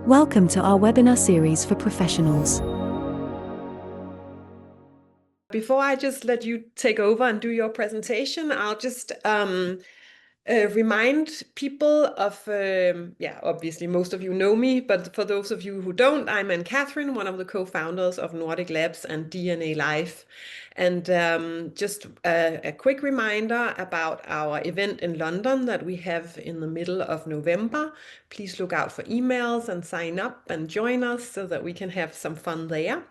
Welcome to our webinar series for professionals. Before I just let you take over and do your presentation, I'll just remind people of, obviously most of you know me, but for those of you who don't, I'm Anne-Catherine, one of the co-founders of Nordic Labs and DNA Life. And just a quick reminder about our event in London that we have in the middle of November. Please look out for emails and sign up and join us so that we can have some fun there.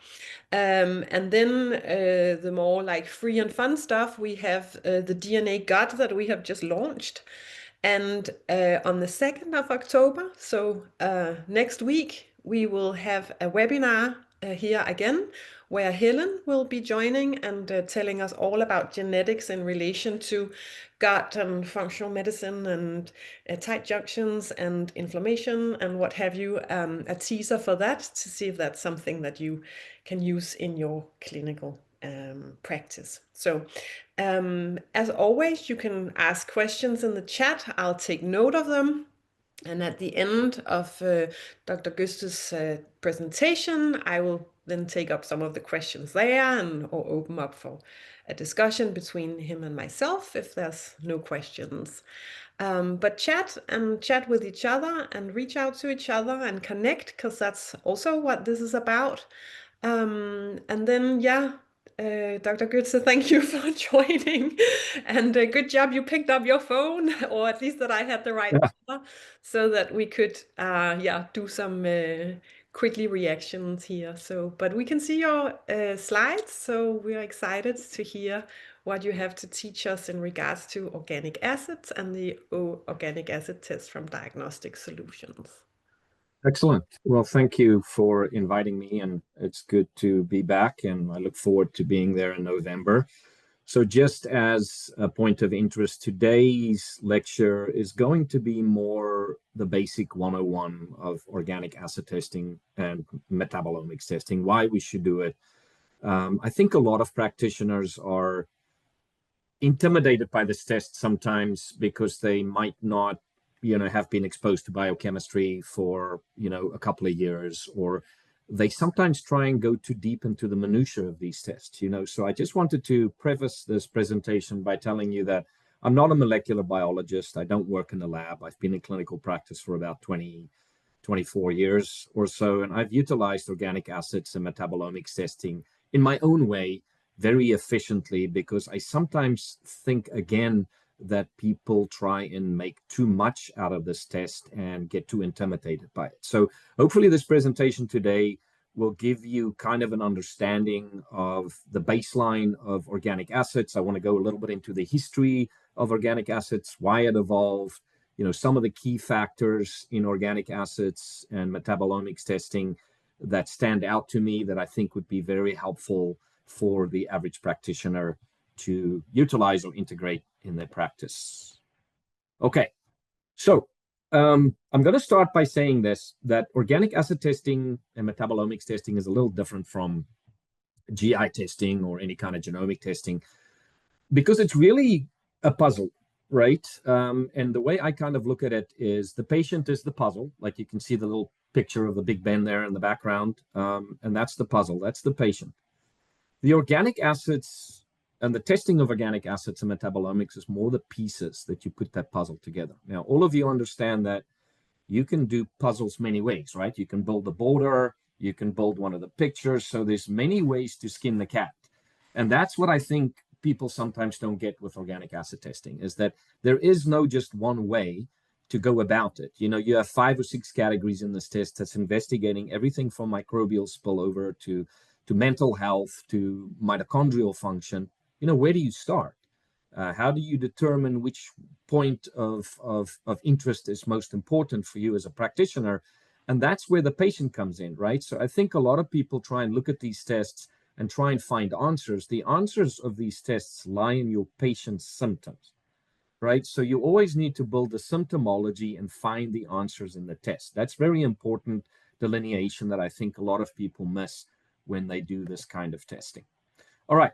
And then the more like free and fun stuff, we have the DNA Gut that we have just launched. And on the 2nd of October, so next week, we will have a webinar here again, where Helen will be joining and telling us all about genetics in relation to gut and functional medicine and tight junctions and inflammation and what have you, a teaser for that to see if that's something that you can use in your clinical practice. So as always, you can ask questions in the chat. I'll take note of them. And at the end of Dr. Coetzee's presentation, I will then take up some of the questions there or open up for a discussion between him and myself if there's no questions. But chat with each other and reach out to each other and connect, because that's also what this is about. And then, Dr. Coetzee, thank you for joining. And good job you picked up your phone, or at least that I had the right number, so that we could do some quickly reactions here. So, but we can see your slides, so we're excited to hear what you have to teach us in regards to organic acids and the organic acid test from Diagnostic Solutions. Excellent. Well, thank you for inviting me, and it's good to be back, and I look forward to being there in November. So just as a point of interest, today's lecture is going to be more the basic 101 of organic acid testing and metabolomics testing, why we should do it. I think a lot of practitioners are intimidated by this test sometimes because they might not have been exposed to biochemistry for, a couple of years, or they sometimes try and go too deep into the minutiae of these tests, So I just wanted to preface this presentation by telling you that I'm not a molecular biologist. I don't work in the lab. I've been in clinical practice for about 24 years or so, and I've utilized organic acids and metabolomics testing in my own way very efficiently, because I sometimes think, again, that people try and make too much out of this test and get too intimidated by it. So hopefully this presentation today will give you kind of an understanding of the baseline of organic acids. I want to go a little bit into the history of organic acids, why it evolved, some of the key factors in organic acids and metabolomics testing that stand out to me that I think would be very helpful for the average practitioner to utilize or integrate in their practice. Okay, so I'm going to start by saying this, that organic acid testing and metabolomics testing is a little different from GI testing or any kind of genomic testing, because it's really a puzzle, right? And the way I kind of look at it is the patient is the puzzle. Like you can see the little picture of the Big Ben there in the background, and that's the puzzle, that's the patient. The organic acids and the testing of organic acids and metabolomics is more the pieces that you put that puzzle together. Now, all of you understand that you can do puzzles many ways, right? You can build the border, you can build one of the pictures. So there's many ways to skin the cat. And that's what I think people sometimes don't get with organic acid testing, is that there is no just one way to go about it. You have 5 or 6 categories in this test that's investigating everything from microbial spillover to mental health, to mitochondrial function. Where do you start? How do you determine which point of interest is most important for you as a practitioner? And that's where the patient comes in, right? So I think a lot of people try and look at these tests and try and find answers. The answers of these tests lie in your patient's symptoms, right? So you always need to build a symptomology and find the answers in the test. That's very important delineation that I think a lot of people miss when they do this kind of testing. All right.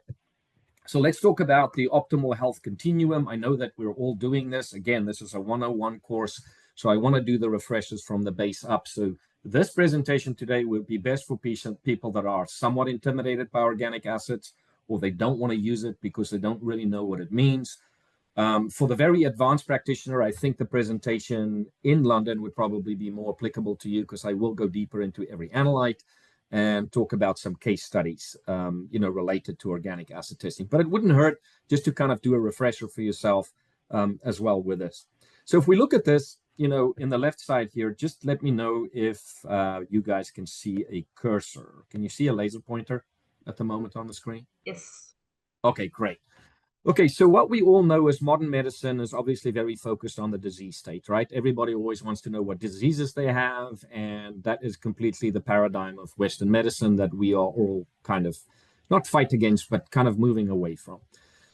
So let's talk about the optimal health continuum. I know that we're all doing this. Again, this is a 101 course, so I want to do the refreshers from the base up. So this presentation today will be best for people that are somewhat intimidated by organic acids, or they don't want to use it because they don't really know what it means. For the very advanced practitioner, I think the presentation in London would probably be more applicable to you, because I will go deeper into every analyte and talk about some case studies, related to organic acid testing. But it wouldn't hurt just to kind of do a refresher for yourself as well with this. So if we look at this, in the left side here, just let me know if you guys can see a cursor. Can you see a laser pointer at the moment on the screen? Yes. Okay, great. Okay, so what we all know is modern medicine is obviously very focused on the disease state, right? Everybody always wants to know what diseases they have, and that is completely the paradigm of Western medicine that we are all kind of not fight against, but kind of moving away from.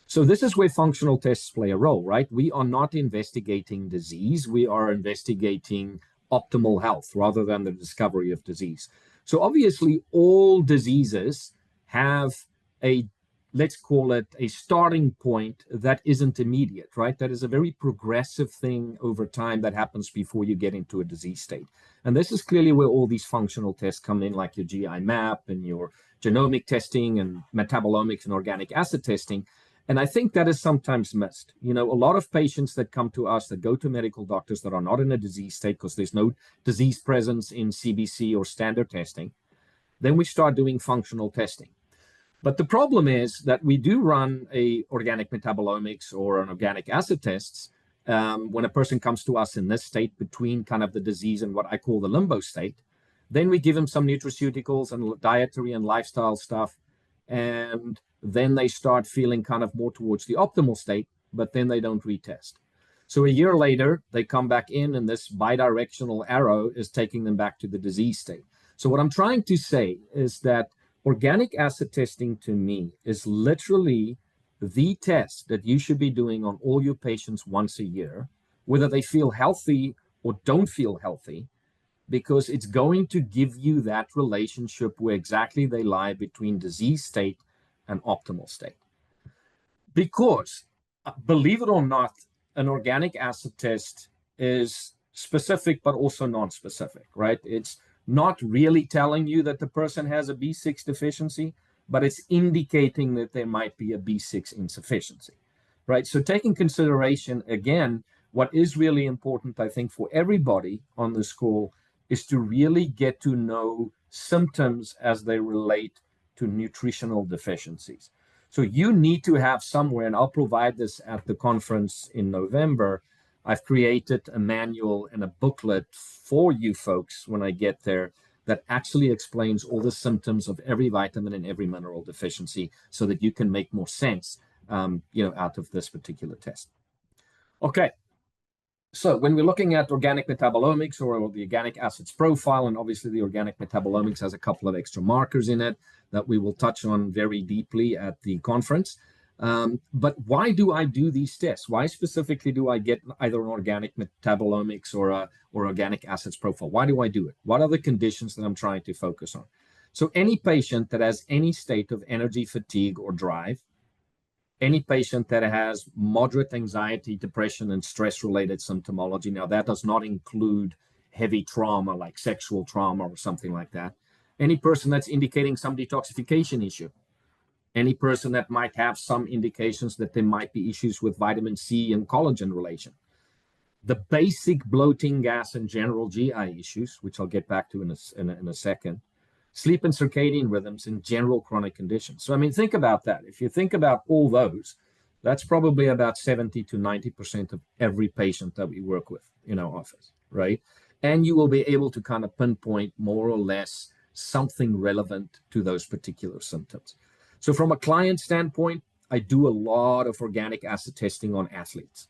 So this is where functional tests play a role, right? We are not investigating disease, we are investigating optimal health rather than the discovery of disease. So obviously all diseases have a, let's call it a starting point that isn't immediate, right? That is a very progressive thing over time that happens before you get into a disease state. And this is clearly where all these functional tests come in, like your GI map and your genomic testing and metabolomics and organic acid testing. And I think that is sometimes missed. A lot of patients that come to us that go to medical doctors that are not in a disease state because there's no disease presence in CBC or standard testing, then we start doing functional testing. But the problem is that we do run a organic metabolomics or an organic acid tests when a person comes to us in this state between kind of the disease and what I call the limbo state. Then we give them some nutraceuticals and dietary and lifestyle stuff, and then they start feeling kind of more towards the optimal state, but then they don't retest. So a year later, they come back in, and this bidirectional arrow is taking them back to the disease state. So what I'm trying to say is that organic acid testing to me is literally the test that you should be doing on all your patients once a year, whether they feel healthy or don't feel healthy, because it's going to give you that relationship where exactly they lie between disease state and optimal state. Because, believe it or not, an organic acid test is specific but also non-specific, right? It's not really telling you that the person has a B6 deficiency, but it's indicating that there might be a B6 insufficiency, right? So taking consideration, again, what is really important, I think, for everybody on this call is to really get to know symptoms as they relate to nutritional deficiencies. So you need to have somewhere, and I'll provide this at the conference in November, I've created a manual and a booklet for you folks when I get there that actually explains all the symptoms of every vitamin and every mineral deficiency so that you can make more sense, out of this particular test. Okay. So when we're looking at organic metabolomics or the organic acids profile, and obviously the organic metabolomics has a couple of extra markers in it that we will touch on very deeply at the conference. But why do I do these tests? Why specifically do I get either an organic metabolomics or organic acids profile? Why do I do it? What are the conditions that I'm trying to focus on? So any patient that has any state of energy fatigue or drive, any patient that has moderate anxiety, depression, and stress-related symptomology, now that does not include heavy trauma like sexual trauma or something like that. Any person that's indicating some detoxification issue, any person that might have some indications that there might be issues with vitamin C and collagen relation. The basic bloating, gas, and general GI issues, which I'll get back to in a second. Sleep and circadian rhythms, and general chronic conditions. So, I mean, think about that. If you think about all those, that's probably about 70 to 90% of every patient that we work with in our office, right? And you will be able to kind of pinpoint more or less something relevant to those particular symptoms. So from a client standpoint, I do a lot of organic acid testing on athletes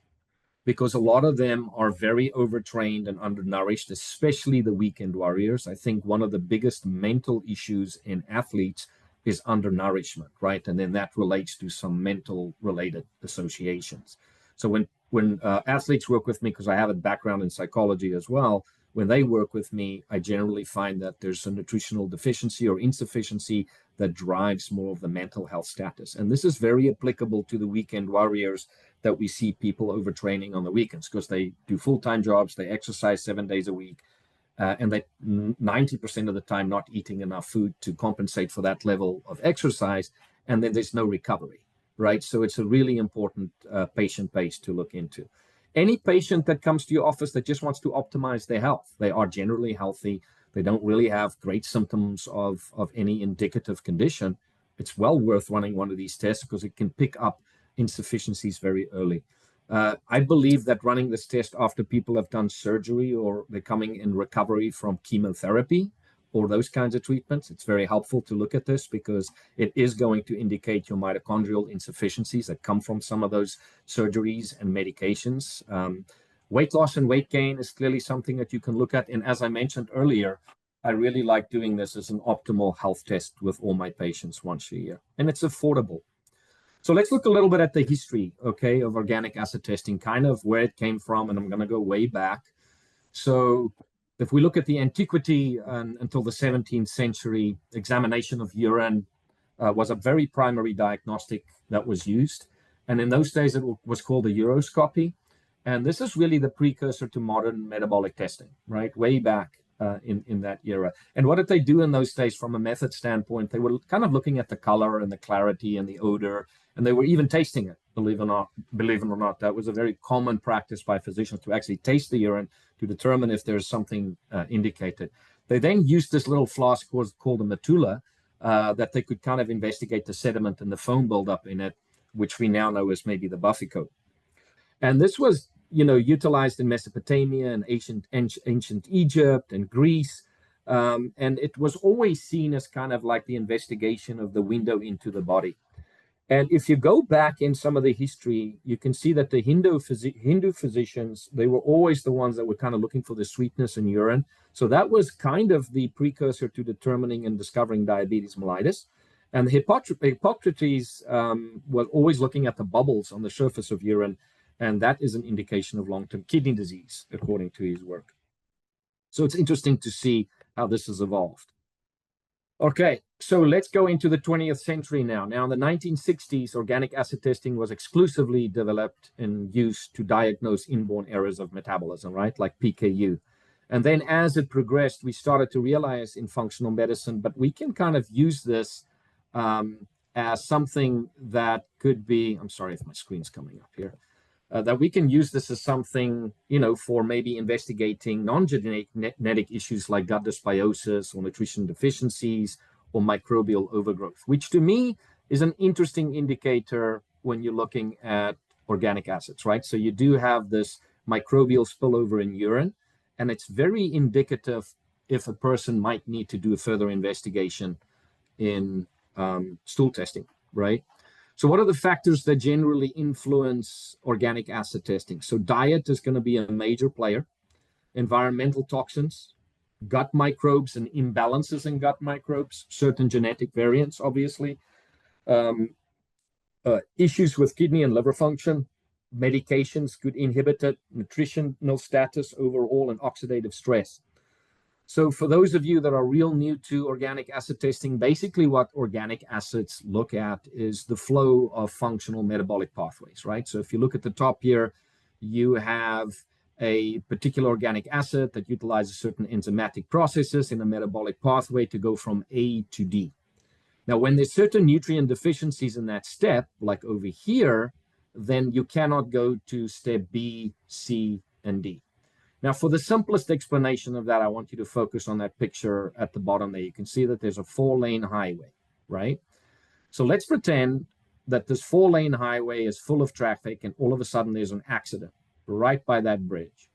because a lot of them are very overtrained and undernourished, especially the weekend warriors. I think one of the biggest mental issues in athletes is undernourishment, right? And then that relates to some mental related associations. So when athletes work with me, because I have a background in psychology as well, when they work with me, I generally find that there's a nutritional deficiency or insufficiency that drives more of the mental health status. And this is very applicable to the weekend warriors that we see people overtraining on the weekends because they do full-time jobs, they exercise 7 days a week, and that 90% of the time not eating enough food to compensate for that level of exercise, and then there's no recovery, right? So it's a really important patient base to look into. Any patient that comes to your office that just wants to optimize their health, they are generally healthy, they don't really have great symptoms of any indicative condition, it's well worth running one of these tests because it can pick up insufficiencies very early. I believe that running this test after people have done surgery or they're coming in recovery from chemotherapy or those kinds of treatments, it's very helpful to look at this because it is going to indicate your mitochondrial insufficiencies that come from some of those surgeries and medications. Weight loss and weight gain is clearly something that you can look at. And as I mentioned earlier, I really like doing this as an optimal health test with all my patients once a year. And it's affordable. So let's look a little bit at the history, okay, of organic acid testing, kind of where it came from, and I'm going to go way back. So if we look at the antiquity until the 17th century, examination of urine was a very primary diagnostic that was used. And in those days, it was called a uroscopy. And this is really the precursor to modern metabolic testing, right, way back in that era. And what did they do in those days from a method standpoint? They were kind of looking at the color and the clarity and the odor, and they were even tasting it, believe it or not. That was a very common practice by physicians to actually taste the urine to determine if there's something indicated. They then used this little flask called a medulla that they could kind of investigate the sediment and the foam buildup in it, which we now know as maybe the Buffy coat. And this was, utilized in Mesopotamia and ancient Egypt and Greece. And it was always seen as kind of like the investigation of the window into the body. And if you go back in some of the history, you can see that the Hindu physicians, they were always the ones that were kind of looking for the sweetness in urine. So that was kind of the precursor to determining and discovering diabetes mellitus. And Hippocrates was always looking at the bubbles on the surface of urine, and that is an indication of long-term kidney disease, according to his work. So it's interesting to see how this has evolved. Okay, so let's go into the 20th century now. Now, in the 1960s, organic acid testing was exclusively developed and used to diagnose inborn errors of metabolism, right, like PKU. And then as it progressed, we started to realize in functional medicine, but we can kind of use this as something that could be, I'm sorry if my screen's coming up here, that we can use this as something, for maybe investigating non-genetic issues like gut dysbiosis or nutrition deficiencies or microbial overgrowth, which to me is an interesting indicator when you're looking at organic acids, right? So you do have this microbial spillover in urine, and it's very indicative if a person might need to do a further investigation in stool testing, right? So what are the factors that generally influence organic acid testing? So diet is going to be a major player, environmental toxins, gut microbes and imbalances in gut microbes, certain genetic variants, obviously, issues with kidney and liver function, medications could inhibit it, nutritional status overall, and oxidative stress. So for those of you that are real new to organic acid testing, basically what organic acids look at is the flow of functional metabolic pathways, right? So if you look at the top here, you have a particular organic acid that utilizes certain enzymatic processes in a metabolic pathway to go from A to D. Now, when there's certain nutrient deficiencies in that step, like over here, then you cannot go to step B, C, and D. Now, for the simplest explanation of that, I want you to focus on that picture at the bottom there. You can see that there's a 4-lane highway, right? So let's pretend that this 4-lane highway is full of traffic and all of a sudden there's an accident right by that bridge.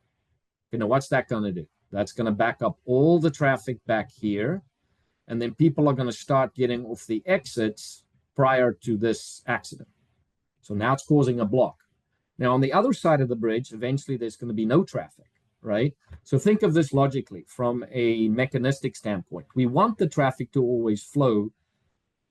What's that going to do? That's going to back up all the traffic back here, and then people are going to start getting off the exits prior to this accident. So now it's causing a block. Now, on the other side of the bridge, eventually there's going to be no traffic, right? So think of this logically from a mechanistic standpoint. We want the traffic to always flow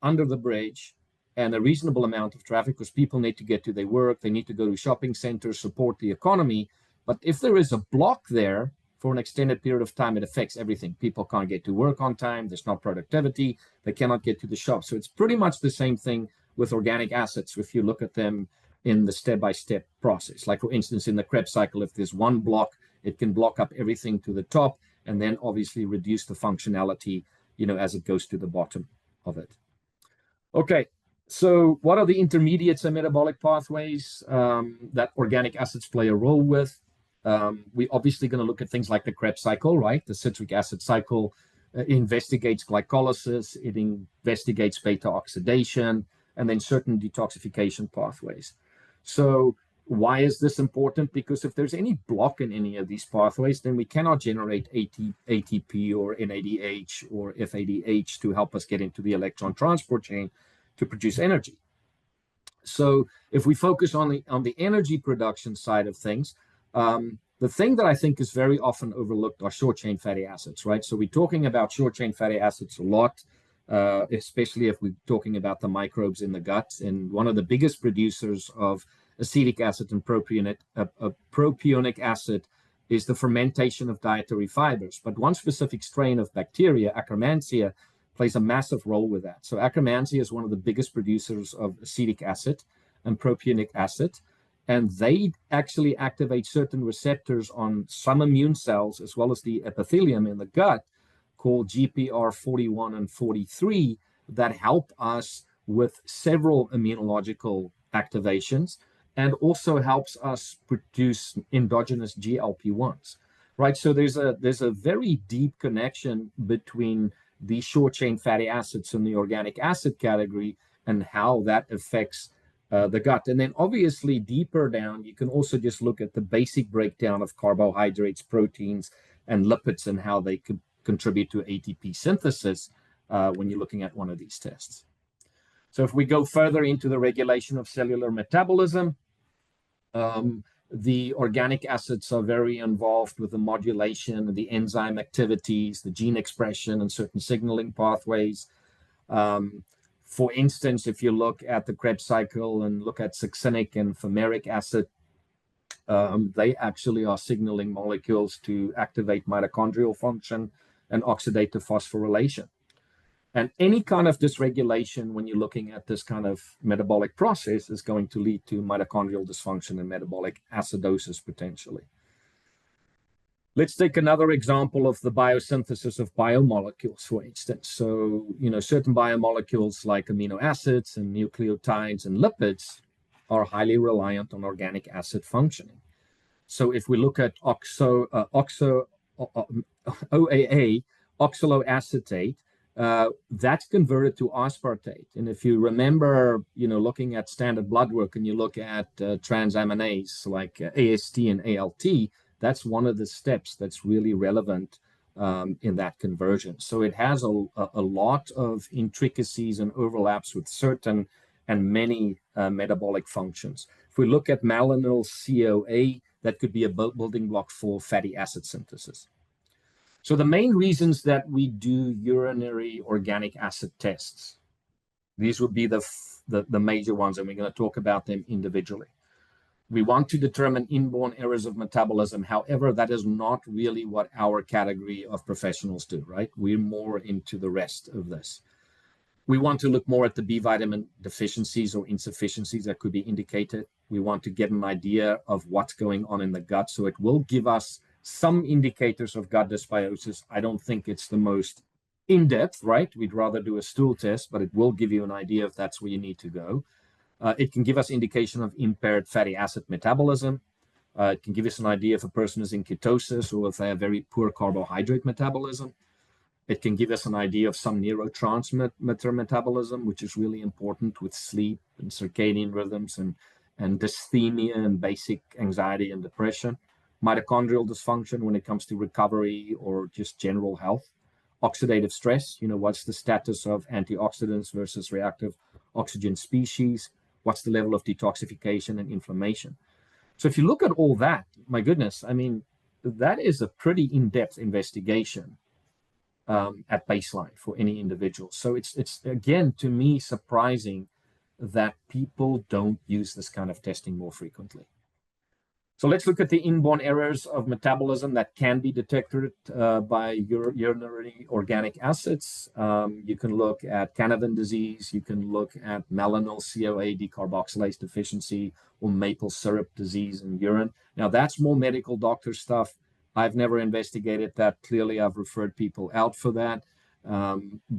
under the bridge and a reasonable amount of traffic because people need to get to their work, they need to go to shopping centers, support the economy. But if there is a block there for an extended period of time, it affects everything. People can't get to work on time, there's no productivity, they cannot get to the shop. So it's pretty much the same thing with organic acids if you look at them in the step-by-step process. Like for instance, in the Krebs cycle, if there's one block, it can block up everything to the top, and then obviously reduce the functionality, as it goes to the bottom of it. Okay, so what are the intermediates and metabolic pathways that organic acids play a role with? We're obviously going to look at things like the Krebs cycle, right? The citric acid cycle investigates glycolysis, it investigates beta oxidation, and then certain detoxification pathways. So why is this important? Because if there's any block in any of these pathways, then we cannot generate ATP or NADH or FADH to help us get into the electron transport chain to produce energy. So if we focus on the energy production side of things, the thing that I think is very often overlooked are short-chain fatty acids, right? So we're talking about short-chain fatty acids a lot, especially if we're talking about the microbes in the gut. And one of the biggest producers of acetic acid and propionic acid is the fermentation of dietary fibers. But one specific strain of bacteria, Akkermansia, plays a massive role with that. So Akkermansia is one of the biggest producers of acetic acid and propionic acid, and they actually activate certain receptors on some immune cells as well as the epithelium in the gut called GPR41 and 43 that help us with several immunological activations and also helps us produce endogenous GLP-1s, right? So there's a very deep connection between the short-chain fatty acids in the organic acid category and how that affects the gut. And then obviously deeper down, you can also just look at the basic breakdown of carbohydrates, proteins, and lipids and how they could contribute to ATP synthesis when you're looking at one of these tests. So if we go further into the regulation of cellular metabolism, the organic acids are very involved with the modulation of the enzyme activities, the gene expression, and certain signaling pathways. For instance, if you look at the Krebs cycle and look at succinic and fumaric acid, they actually are signaling molecules to activate mitochondrial function and oxidative phosphorylation. And any kind of dysregulation when you're looking at this kind of metabolic process is going to lead to mitochondrial dysfunction and metabolic acidosis potentially. Let's take another example of the biosynthesis of biomolecules, for instance. So, certain biomolecules like amino acids and nucleotides and lipids are highly reliant on organic acid functioning. So if we look at OAA, oxaloacetate, that's converted to aspartate. And if you remember, looking at standard blood work and you look at transaminase like AST and ALT, that's one of the steps that's really relevant in that conversion. So it has a lot of intricacies and overlaps with certain and many metabolic functions. If we look at malonyl CoA, that could be a building block for fatty acid synthesis. So the main reasons that we do urinary organic acid tests, these would be the major ones, and we're going to talk about them individually. We want to determine inborn errors of metabolism. However, that is not really what our category of professionals do, right? We're more into the rest of this. We want to look more at the B vitamin deficiencies or insufficiencies that could be indicated. We want to get an idea of what's going on in the gut. So it will give us some indicators of gut dysbiosis. I don't think it's the most in-depth, right? We'd rather do a stool test, but it will give you an idea if that's where you need to go. It can give us indication of impaired fatty acid metabolism. It can give us an idea if a person is in ketosis or if they have very poor carbohydrate metabolism. It can give us an idea of some neurotransmitter metabolism, which is really important with sleep and circadian rhythms and dysthymia and basic anxiety and depression. Mitochondrial dysfunction when it comes to recovery or just general health. Oxidative stress, what's the status of antioxidants versus reactive oxygen species? What's the level of detoxification and inflammation? So if you look at all that, my goodness, I mean, that is a pretty in-depth investigation at baseline for any individual. So it's again, to me, surprising that people don't use this kind of testing more frequently. So let's look at the inborn errors of metabolism that can be detected by urinary organic acids. You can look at Canavan disease. You can look at malonyl CoA decarboxylase deficiency or maple syrup disease in urine. Now, that's more medical doctor stuff. I've never investigated that. Clearly, I've referred people out for that,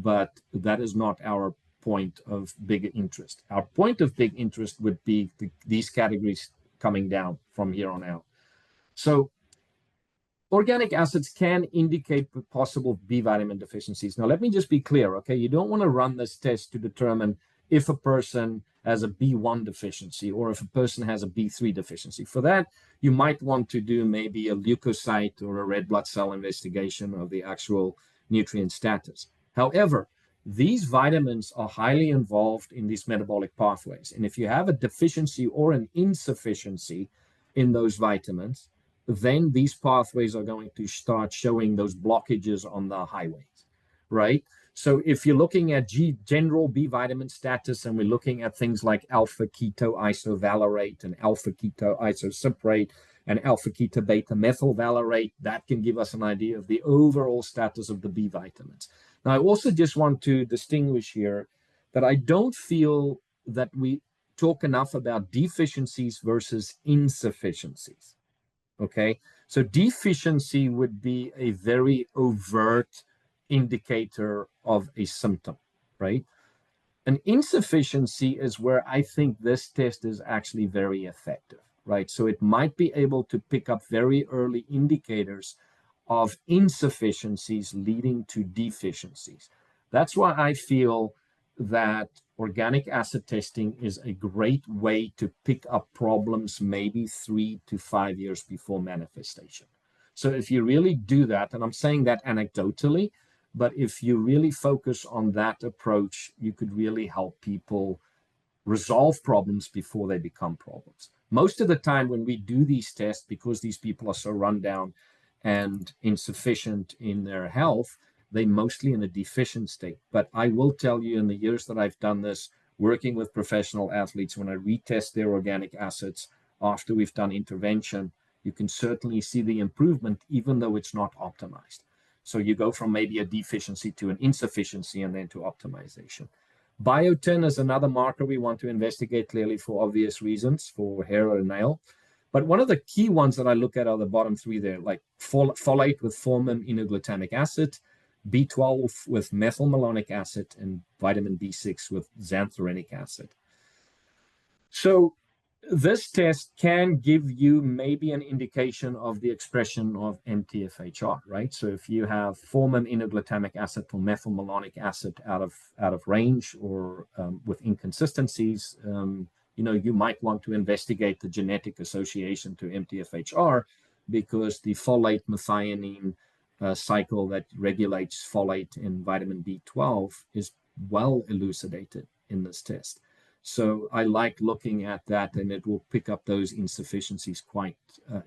but that is not our point of big interest. Our point of big interest would be these categories coming down from here on out. So organic acids can indicate possible B vitamin deficiencies. Now, let me just be clear, okay? You don't want to run this test to determine if a person has a B1 deficiency or if a person has a B3 deficiency. For that, you might want to do maybe a leukocyte or a red blood cell investigation of the actual nutrient status. However, these vitamins are highly involved in these metabolic pathways. And if you have a deficiency or an insufficiency in those vitamins, then these pathways are going to start showing those blockages on the highways, right? So if you're looking at general B vitamin status, and we're looking at things like alpha keto isovalerate and alpha keto isocyprate and alpha keto beta methylvalerate, that can give us an idea of the overall status of the B vitamins. Now, I also just want to distinguish here that I don't feel that we talk enough about deficiencies versus insufficiencies. Okay, so deficiency would be a very overt indicator of a symptom, right? An insufficiency is where I think this test is actually very effective, right? So it might be able to pick up very early indicators of insufficiencies leading to deficiencies. That's why I feel that organic acid testing is a great way to pick up problems maybe 3 to 5 years before manifestation. So if you really do that, and I'm saying that anecdotally, but if you really focus on that approach, you could really help people resolve problems before they become problems. Most of the time when we do these tests, because these people are so run down and insufficient in their health, they're mostly in a deficient state. But I will tell you, in the years that I've done this, working with professional athletes, when I retest their organic acids after we've done intervention, you can certainly see the improvement, even though it's not optimized. So you go from maybe a deficiency to an insufficiency and then to optimization. Biotin is another marker we want to investigate, clearly for obvious reasons, for hair or nail. But one of the key ones that I look at are the bottom three there, like folate with formiminoglycamic acid, B12 with methylmalonic acid, and vitamin B6 with xanthorenic acid. So this test can give you maybe an indication of the expression of MTFHR, right? So if you have formiminoglycamic acid or methylmalonic acid out of range or with inconsistencies, you might want to investigate the genetic association to MTFHR, because the folate methionine cycle that regulates folate in vitamin B12 is well elucidated in this test. So I like looking at that, and it will pick up those insufficiencies quite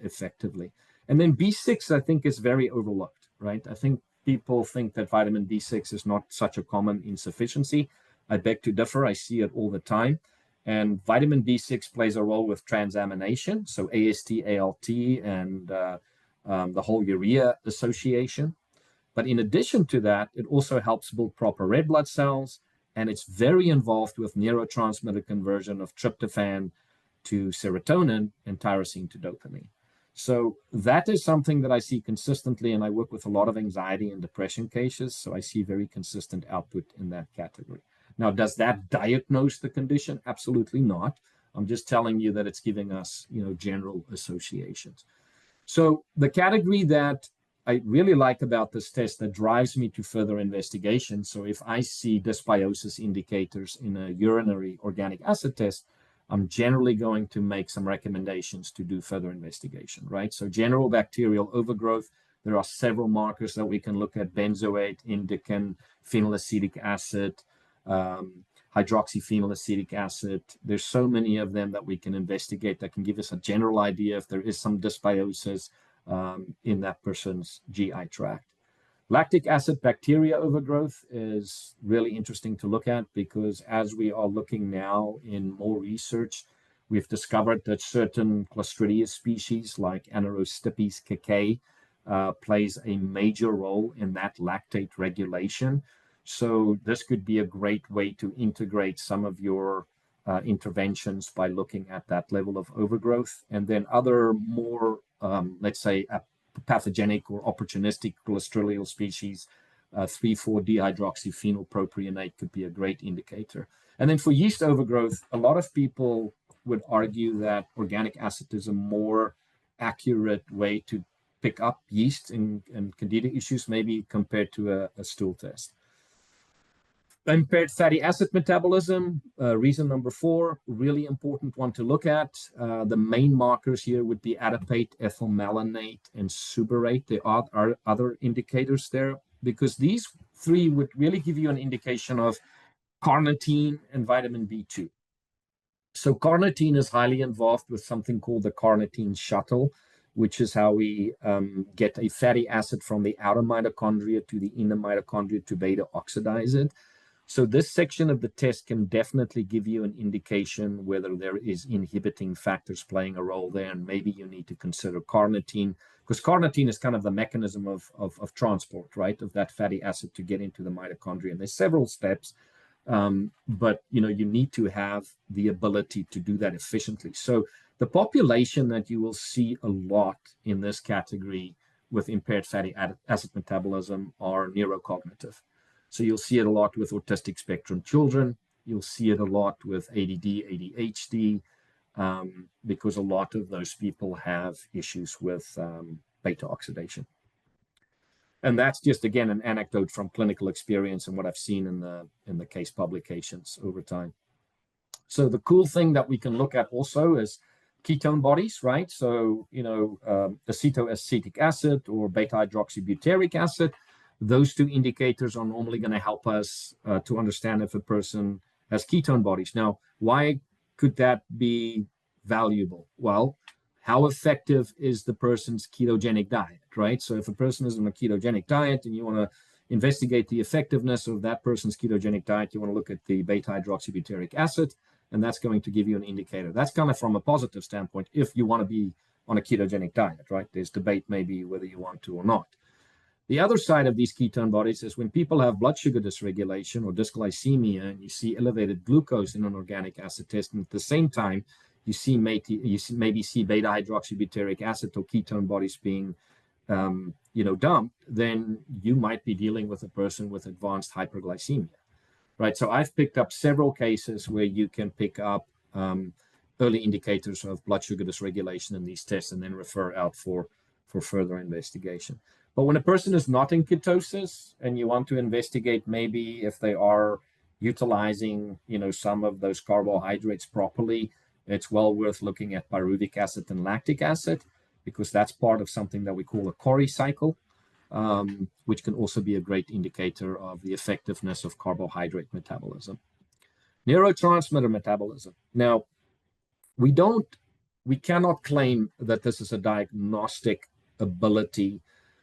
effectively. And then B6, I think, is very overlooked, right? I think people think that vitamin B6 is not such a common insufficiency. I beg to differ. I see it all the time. And vitamin B6 plays a role with transamination, so AST, ALT, and the whole urea association. But in addition to that, it also helps build proper red blood cells, and it's very involved with neurotransmitter conversion of tryptophan to serotonin and tyrosine to dopamine. So that is something that I see consistently, and I work with a lot of anxiety and depression cases, so I see very consistent output in that category. Now, does that diagnose the condition? Absolutely not. I'm just telling you that it's giving us, general associations. So the category that I really like about this test that drives me to further investigation, so if I see dysbiosis indicators in a urinary organic acid test, I'm generally going to make some recommendations to do further investigation, right? So general bacterial overgrowth, there are several markers that we can look at: benzoate, indican, phenylacetic acid, hydroxyphenylacetic acid. There's so many of them that we can investigate that can give us a general idea if there is some dysbiosis in that person's GI tract. Lactic acid bacteria overgrowth is really interesting to look at, because as we are looking now in more research, we've discovered that certain Clostridia species like Anaerostipes cacae plays a major role in that lactate regulation. So this could be a great way to integrate some of your interventions by looking at that level of overgrowth. And then other more, let's say, pathogenic or opportunistic clostridial species, 3,4-dihydroxyphenylpropionate could be a great indicator. And then for yeast overgrowth, a lot of people would argue that organic acid is a more accurate way to pick up yeast and candida issues, maybe compared to a stool test. Impaired fatty acid metabolism, reason number 4, really important one to look at. The main markers here would be adipate, ethylmalonate, and suberate. There are other indicators there, because these 3 would really give you an indication of carnitine and vitamin B2. So carnitine is highly involved with something called the carnitine shuttle, which is how we get a fatty acid from the outer mitochondria to the inner mitochondria to beta oxidize it. So this section of the test can definitely give you an indication whether there is inhibiting factors playing a role there, and maybe you need to consider carnitine, because carnitine is kind of the mechanism of transport, right, of that fatty acid to get into the mitochondria. And there's several steps, but you need to have the ability to do that efficiently. So the population that you will see a lot in this category with impaired fatty acid metabolism are neurocognitive. So you'll see it a lot with autistic spectrum children. You'll see it a lot with ADD, ADHD, because a lot of those people have issues with beta oxidation. And that's just, again, an anecdote from clinical experience and what I've seen in the case publications over time. So the cool thing that we can look at also is ketone bodies, right? So, acetoacetic acid or beta-hydroxybutyric acid. Those 2 indicators are normally going to help us to understand if a person has ketone bodies. Now, why could that be valuable? Well, how effective is the person's ketogenic diet, right? So if a person is on a ketogenic diet and you want to investigate the effectiveness of that person's ketogenic diet, you want to look at the beta-hydroxybutyric acid, and that's going to give you an indicator. That's kind of from a positive standpoint if you want to be on a ketogenic diet, right? There's debate maybe whether you want to or not. The other side of these ketone bodies is when people have blood sugar dysregulation or dysglycemia, and you see elevated glucose in an organic acid test, and at the same time, you maybe see beta-hydroxybutyric acid or ketone bodies being dumped, then you might be dealing with a person with advanced hyperglycemia, right? So I've picked up several cases where you can pick up early indicators of blood sugar dysregulation in these tests and then refer out for further investigation. But when a person is not in ketosis and you want to investigate maybe if they are utilizing, some of those carbohydrates properly, it's well worth looking at pyruvic acid and lactic acid, because that's part of something that we call a Cori cycle, which can also be a great indicator of the effectiveness of carbohydrate metabolism. Neurotransmitter metabolism. Now, we cannot claim that this is a diagnostic ability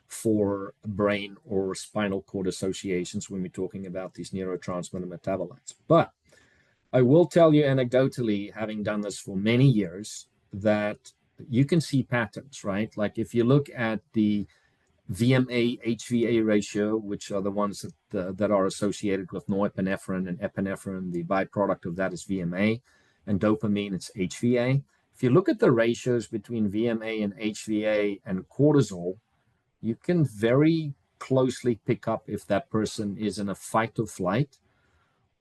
for brain or spinal cord associations when we're talking about these neurotransmitter metabolites. But I will tell you anecdotally, having done this for many years, that you can see patterns, right? Like if you look at the VMA-HVA ratio, which are the ones that are associated with norepinephrine and epinephrine, the byproduct of that is VMA, and dopamine, it's HVA. If you look at the ratios between VMA and HVA and cortisol, you can very closely pick up if that person is in a fight or flight,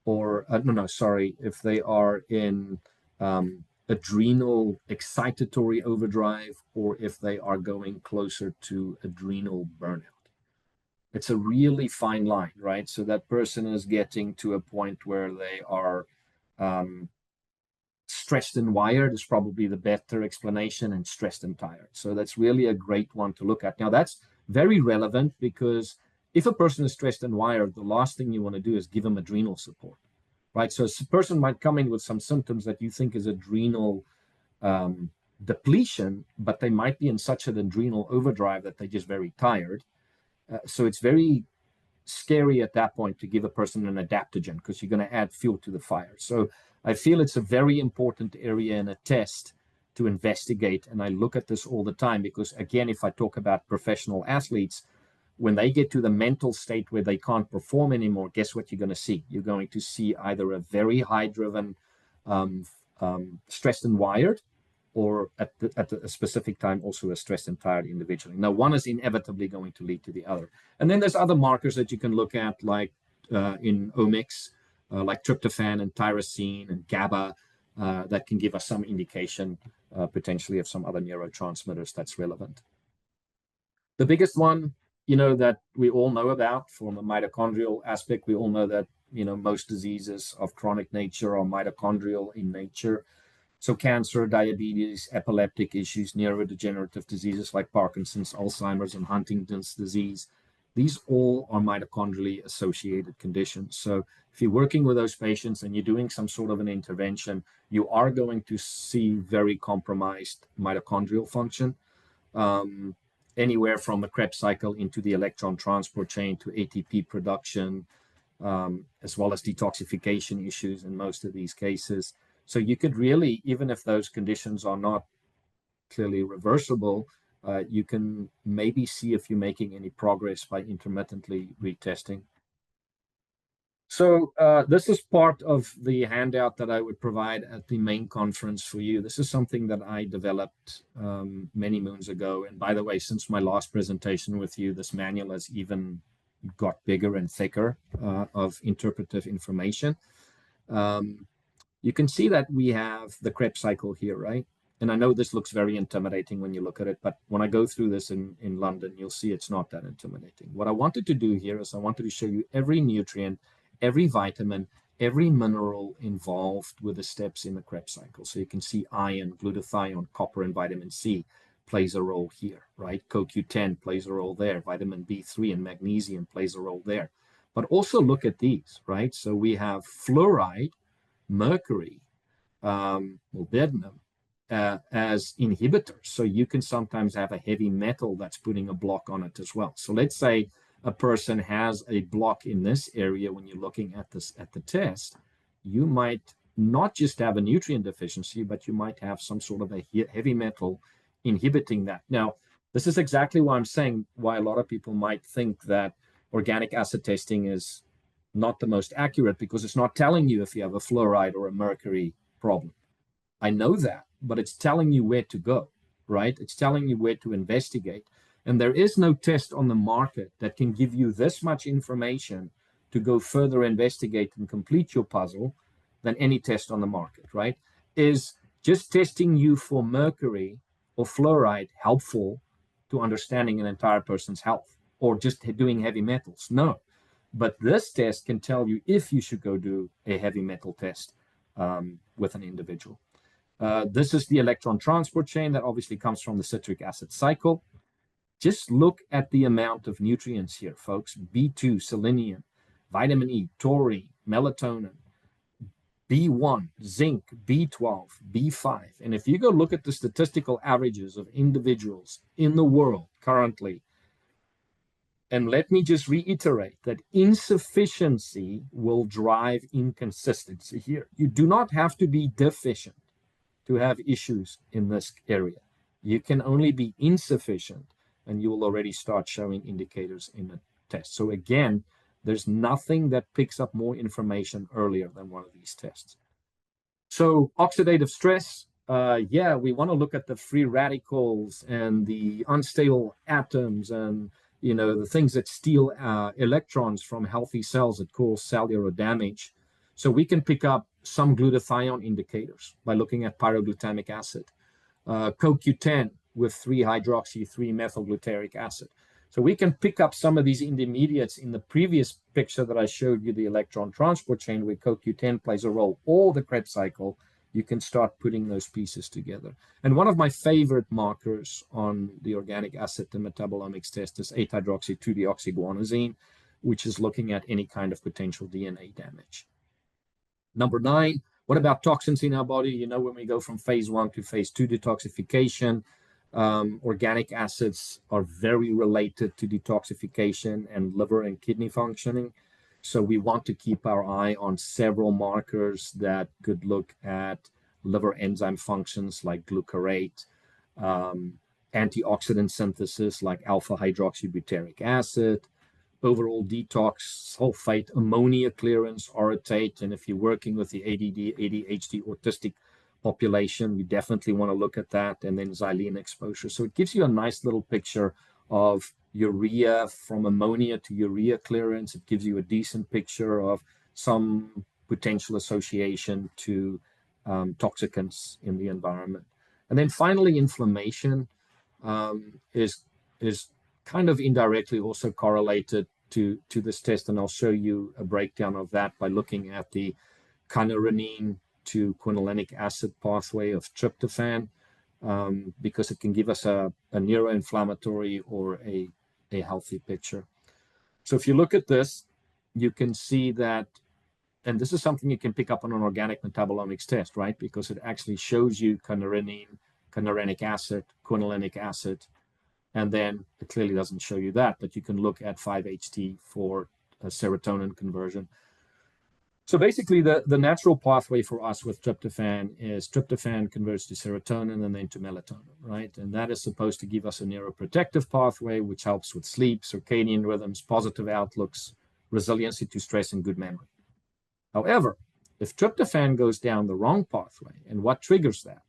or if they are in adrenal excitatory overdrive, or if they are going closer to adrenal burnout. It's a really fine line, right? So that person is getting to a point where they are stressed and wired is probably the better explanation, and stressed and tired. So that's really a great one to look at. Now, that's very relevant because if a person is stressed and wired, the last thing you want to do is give them adrenal support, right? So a person might come in with some symptoms that you think is adrenal depletion, but they might be in such an adrenal overdrive that they're just very tired. So it's very scary at that point to give a person an adaptogen, because you're going to add fuel to the fire. So I feel it's a very important area in a test to investigate. And I look at this all the time because, again, if I talk about professional athletes, when they get to the mental state where they can't perform anymore, guess what you're going to see? You're going to see either a very high-driven, stressed and wired, or at a specific time also a stressed and tired individual. Now, one is inevitably going to lead to the other. And then there's other markers that you can look at, like in OMX, like tryptophan and tyrosine and GABA, that can give us some indication potentially of some other neurotransmitters that's relevant. The biggest one, that we all know about from a mitochondrial aspect, we all know that, most diseases of chronic nature are mitochondrial in nature. So cancer, diabetes, epileptic issues, neurodegenerative diseases like Parkinson's, Alzheimer's, and Huntington's disease, these all are mitochondrially associated conditions. So if you're working with those patients and you're doing some sort of an intervention, you are going to see very compromised mitochondrial function, anywhere from the Krebs cycle into the electron transport chain to ATP production, as well as detoxification issues in most of these cases. So you could really, even if those conditions are not clearly reversible, you can maybe see if you're making any progress by intermittently retesting. So this is part of the handout that I would provide at the main conference for you. This is something that I developed many moons ago. And by the way, since my last presentation with you, this manual has even got bigger and thicker of interpretive information. You can see that we have the Krebs cycle here, right? And I know this looks very intimidating when you look at it, but when I go through this in London, you'll see it's not that intimidating. What I wanted to do here is I wanted to show you every nutrient, every vitamin, every mineral involved with the steps in the Krebs cycle. So you can see iron, glutathione, copper, and vitamin C plays a role here, right? CoQ10 plays a role there. Vitamin B3 and magnesium plays a role there. But also look at these, right? So we have fluoride, mercury, molybdenum as inhibitors. So you can sometimes have a heavy metal that's putting a block on it as well. So let's say a person has a block in this area when you're looking at this at the test, you might not just have a nutrient deficiency, but you might have some sort of a heavy metal inhibiting that. Now, this is exactly why I'm saying why a lot of people might think that organic acid testing is not the most accurate, because it's not telling you if you have a fluoride or a mercury problem. I know that, but it's telling you where to go, right? It's telling you where to investigate. And there is no test on the market that can give you this much information to go further investigate and complete your puzzle than any test on the market, right? Is just testing you for mercury or fluoride helpful to understanding an entire person's health, or just doing heavy metals? No. But this test can tell you if you should go do a heavy metal test with an individual. This is the electron transport chain that obviously comes from the citric acid cycle. Just look at the amount of nutrients here, folks. B2, selenium, vitamin E, taurine, melatonin, B1, zinc, B12, B5. And if you go look at the statistical averages of individuals in the world currently, and let me just reiterate that insufficiency will drive inconsistency here. You do not have to be deficient to have issues in this area. You can only be insufficient, and you will already start showing indicators in the test. So again, there's nothing that picks up more information earlier than one of these tests. So oxidative stress, we want to look at the free radicals and the unstable atoms and the things that steal electrons from healthy cells that cause cellular damage. So we can pick up some glutathione indicators by looking at pyroglutamic acid, CoQ10 with 3-hydroxy-3-methylglutaric acid. So we can pick up some of these intermediates in the previous picture that I showed you, the electron transport chain where CoQ10 plays a role, or the Krebs cycle. You can start putting those pieces together. And one of my favorite markers on the organic acid and metabolomics test is 8-hydroxy-2-deoxyguanosine, which is looking at any kind of potential DNA damage. Number 9, what about toxins in our body? When we go from phase 1 to phase 2 detoxification, organic acids are very related to detoxification and liver and kidney functioning. So we want to keep our eye on several markers that could look at liver enzyme functions like glucarate, antioxidant synthesis like alpha-hydroxybutyric acid, overall detox, sulfate, ammonia clearance, orotate. And if you're working with the ADD, ADHD, autistic population, you definitely want to look at that, and then xylene exposure. So it gives you a nice little picture of urea from ammonia to urea clearance. It gives you a decent picture of some potential association to toxicants in the environment. And then finally, inflammation is kind of indirectly also correlated to this test, and I'll show you a breakdown of that by looking at the kynurenine to quinolinic acid pathway of tryptophan, because it can give us a neuroinflammatory or a healthy picture. So if you look at this, you can see that, and this is something you can pick up on an organic metabolomics test, right? Because it actually shows you kynurenine, kynurenic acid, quinolinic acid, and then it clearly doesn't show you that, but you can look at 5-HT for serotonin conversion. So basically, the natural pathway for us with tryptophan is tryptophan converts to serotonin and then to melatonin, right? And that is supposed to give us a neuroprotective pathway, which helps with sleep, circadian rhythms, positive outlooks, resiliency to stress, and good memory. However, if tryptophan goes down the wrong pathway, and what triggers that?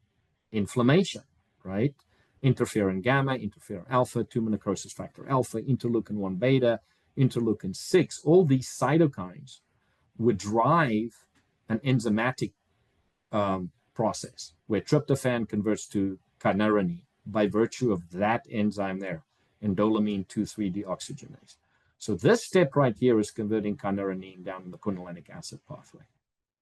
Inflammation, right? Interferon gamma, interferon alpha, tumor necrosis factor alpha, interleukin-1 beta, interleukin-6, all these cytokines would drive an enzymatic process where tryptophan converts to kynurenine by virtue of that enzyme there, endolamine 2,3-deoxygenase. So this step right here is converting kynurenine down in the quinolinic acid pathway.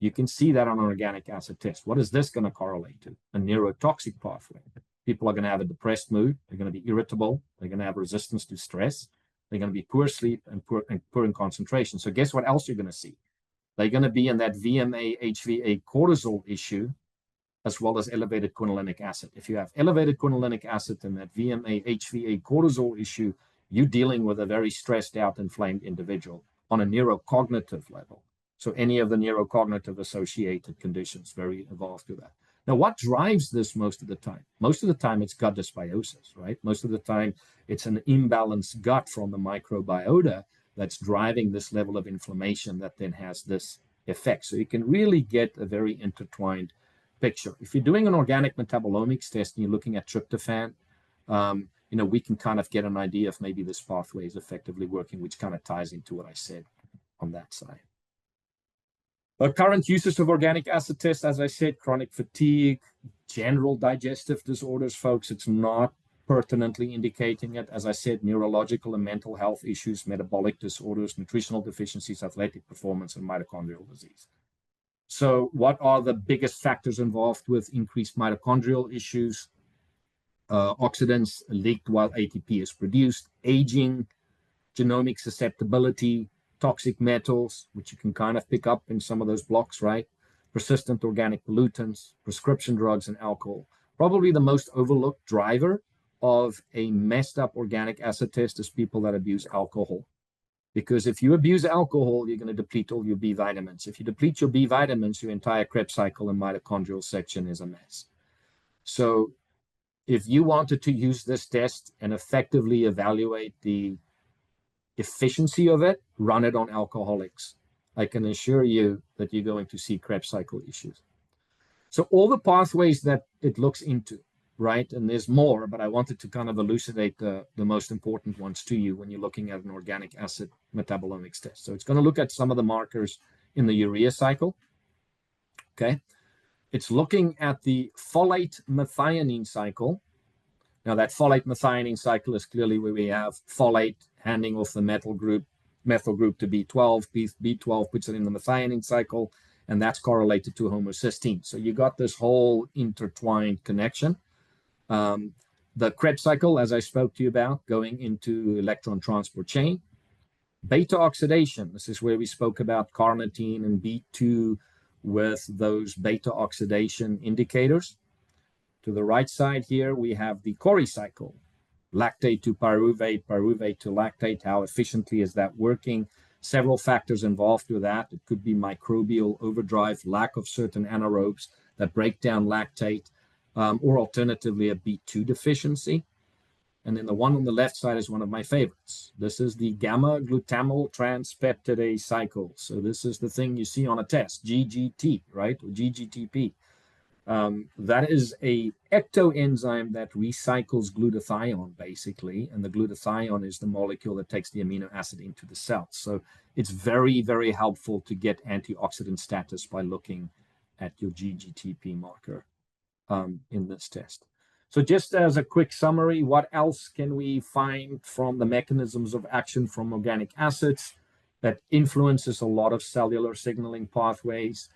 You can see that on an organic acid test. What is this going to correlate to? A neurotoxic pathway. People are going to have a depressed mood. They're going to be irritable. They're going to have resistance to stress. They're going to be poor sleep and poor in concentration. So guess what else you're going to see? They're going to be in that VMA, HVA cortisol issue, as well as elevated quinolinic acid. If you have elevated quinolinic acid and that VMA, HVA cortisol issue, you're dealing with a very stressed out, inflamed individual on a neurocognitive level. So any of the neurocognitive associated conditions very involved with that. Now, what drives this most of the time? Most of the time, it's gut dysbiosis, right? Most of the time, it's an imbalanced gut from the microbiota that's driving this level of inflammation that then has this effect. So you can really get a very intertwined picture. If you're doing an organic metabolomics test and you're looking at tryptophan, we can kind of get an idea if maybe this pathway is effectively working, which kind of ties into what I said on that side. Current uses of organic acid tests, as I said, chronic fatigue, general digestive disorders, folks. It's not pertinently indicating it. As I said, neurological and mental health issues, metabolic disorders, nutritional deficiencies, athletic performance, and mitochondrial disease. So what are the biggest factors involved with increased mitochondrial issues? Oxidants leaked while ATP is produced, aging, genomic susceptibility, toxic metals, which you can kind of pick up in some of those blocks, right? Persistent organic pollutants, prescription drugs, and alcohol. Probably the most overlooked driver of a messed up organic acid test is people that abuse alcohol. Because if you abuse alcohol, you're going to deplete all your B vitamins. If you deplete your B vitamins, your entire Krebs cycle and mitochondrial section is a mess. So if you wanted to use this test and effectively evaluate the efficiency of it, run it on alcoholics. I can assure you that you're going to see Krebs cycle issues. So all the pathways that it looks into, right? And there's more, but I wanted to kind of elucidate the most important ones to you when you're looking at an organic acid metabolomics test. So it's going to look at some of the markers in the urea cycle, okay? It's looking at the folate methionine cycle. Now that folate methionine cycle is clearly where we have folate handing off the methyl group to B12. B12 puts it in the methionine cycle, and that's correlated to homocysteine. So you got this whole intertwined connection. The Krebs cycle, as I spoke to you about, going into electron transport chain. Beta oxidation, this is where we spoke about carnitine and B2 with those beta oxidation indicators. To the right side here, we have the Cori cycle, lactate to pyruvate, pyruvate to lactate. How efficiently is that working? Several factors involved with that. It could be microbial overdrive, lack of certain anaerobes that break down lactate, or alternatively a B2 deficiency. And then the one on the left side is one of my favorites. This is the gamma glutamyl transpeptidase cycle. So this is the thing you see on a test, GGT, right? Or GGTP. That is a ectoenzyme that recycles glutathione, basically, and the glutathione is the molecule that takes the amino acid into the cell. So it's very, very helpful to get antioxidant status by looking at your GGTP marker in this test. So just as a quick summary, what else can we find from the mechanisms of action from organic acids that influences a lot of cellular signaling pathways?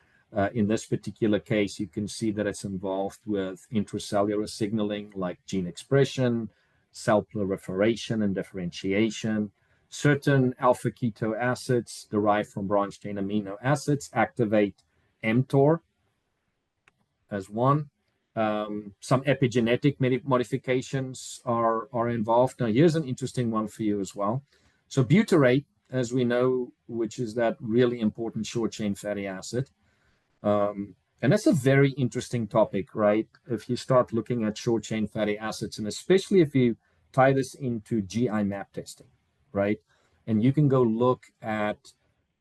In this particular case, you can see that it's involved with intracellular signaling like gene expression, cell proliferation and differentiation. Certain alpha keto acids derived from branched chain amino acids activate mTOR as one. Some epigenetic modifications are involved. Now, here's an interesting one for you as well. So butyrate, as we know, which is that really important short-chain fatty acid, and that's a very interesting topic, right? If you start looking at short-chain fatty acids, and especially if you tie this into GI map testing, right? And you can go look at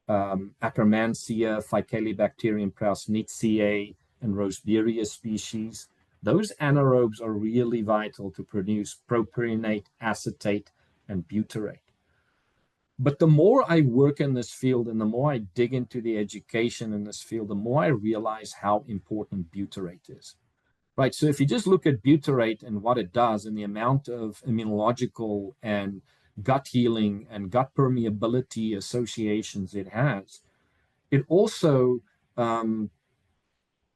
Akkermansia, Faecalibacterium prausnitzii, and Roseberia species. Those anaerobes are really vital to produce propionate, acetate, and butyrate. But the more I work in this field and the more I dig into the education in this field, the more I realize how important butyrate is. Right, so if you just look at butyrate and what it does and the amount of immunological and gut healing and gut permeability associations it has, it also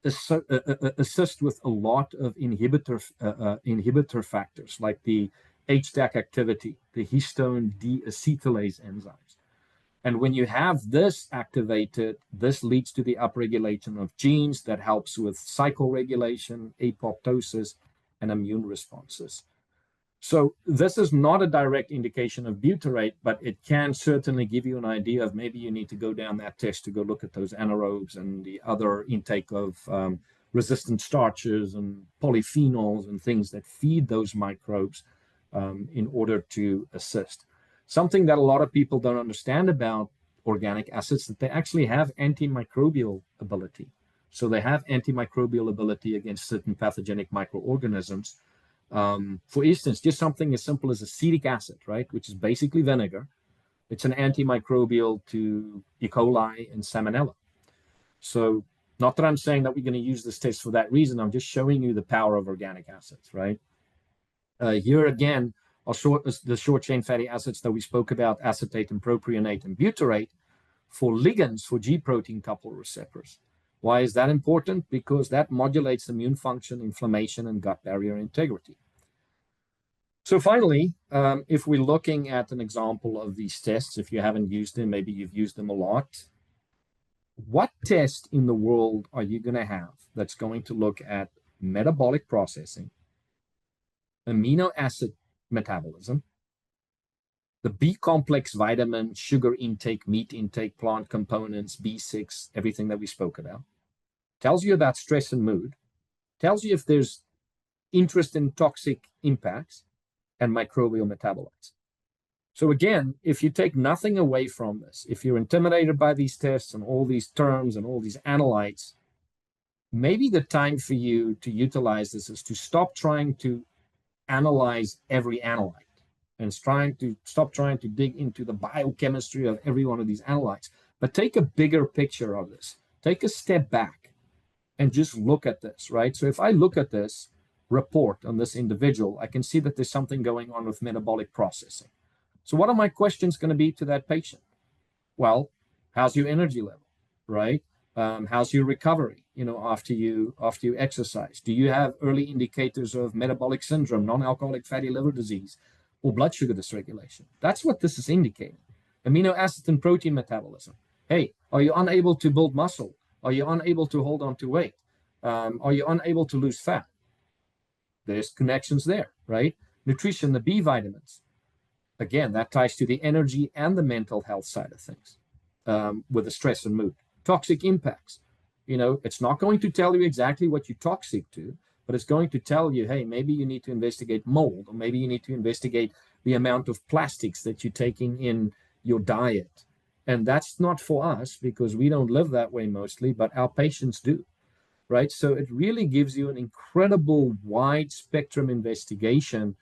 assists with a lot of inhibitor factors like the HDAC activity, the histone deacetylase enzymes. And when you have this activated, this leads to the upregulation of genes that helps with cycle regulation, apoptosis, and immune responses. So this is not a direct indication of butyrate, but it can certainly give you an idea of maybe you need to go down that test to go look at those anaerobes and the other intake of resistant starches and polyphenols and things that feed those microbes in order to assist. Something that a lot of people don't understand about organic acids, that they actually have antimicrobial ability. So they have antimicrobial ability against certain pathogenic microorganisms. For instance, just something as simple as acetic acid, right, which is basically vinegar. It's an antimicrobial to E. coli and Salmonella. So not that I'm saying that we're going to use this test for that reason. I'm just showing you the power of organic acids, right? Here again, the short-chain fatty acids that we spoke about, acetate and propionate and butyrate, for ligands for G protein coupled receptors. Why is that important? Because that modulates immune function, inflammation, and gut barrier integrity. So finally, if we're looking at an example of these tests, if you haven't used them, maybe you've used them a lot, what test in the world are you going to have that's going to look at metabolic processing, amino acid metabolism, the B complex vitamin, sugar intake, meat intake, plant components, B6, everything that we spoke about, tells you about stress and mood, tells you if there's interest in toxic impacts and microbial metabolites. So again, if you take nothing away from this, if you're intimidated by these tests and all these terms and all these analytes, maybe the time for you to utilize this is to stop trying to analyze every analyte and stop trying to dig into the biochemistry of every one of these analytes, but take a bigger picture of this. Take a step back and just look at this, right? So if I look at this report on this individual, I can see that there's something going on with metabolic processing. So what are my questions going to be to that patient? Well, how's your energy level, right? How's your recovery, after you exercise? Do you have early indicators of metabolic syndrome, non-alcoholic fatty liver disease, or blood sugar dysregulation? That's what this is indicating. Amino acid and protein metabolism. Hey, are you unable to build muscle? Are you unable to hold on to weight? Are you unable to lose fat? There's connections there, right? Nutrition, the B vitamins. Again, that ties to the energy and the mental health side of things with the stress and mood. Toxic impacts. It's not going to tell you exactly what you're toxic to, but it's going to tell you, hey, maybe you need to investigate mold, or maybe you need to investigate the amount of plastics that you're taking in your diet. And that's not for us because we don't live that way mostly, but our patients do. right? So it really gives you an incredible wide spectrum investigation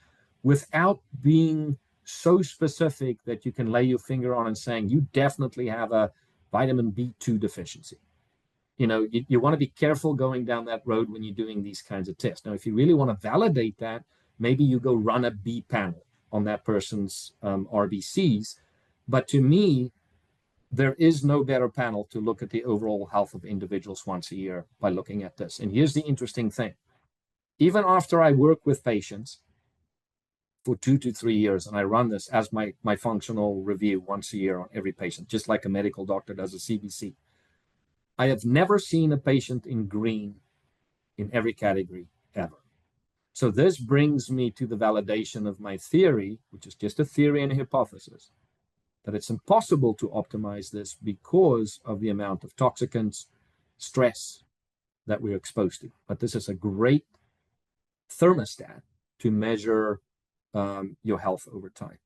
without being so specific that you can lay your finger on and saying, you definitely have a vitamin B2 deficiency. You want to be careful going down that road when you're doing these kinds of tests. Now, if you really want to validate that, maybe you go run a B panel on that person's RBCs. But to me, there is no better panel to look at the overall health of individuals once a year by looking at this. And here's the interesting thing. Even after I work with patients for 2 to 3 years, and I run this as my functional review once a year on every patient, just like a medical doctor does a CBC, I have never seen a patient in green in every category ever. So this brings me to the validation of my theory, which is just a theory and a hypothesis, that it's impossible to optimize this because of the amount of toxicants, stress that we're exposed to. But this is a great thermostat to measure your health over time.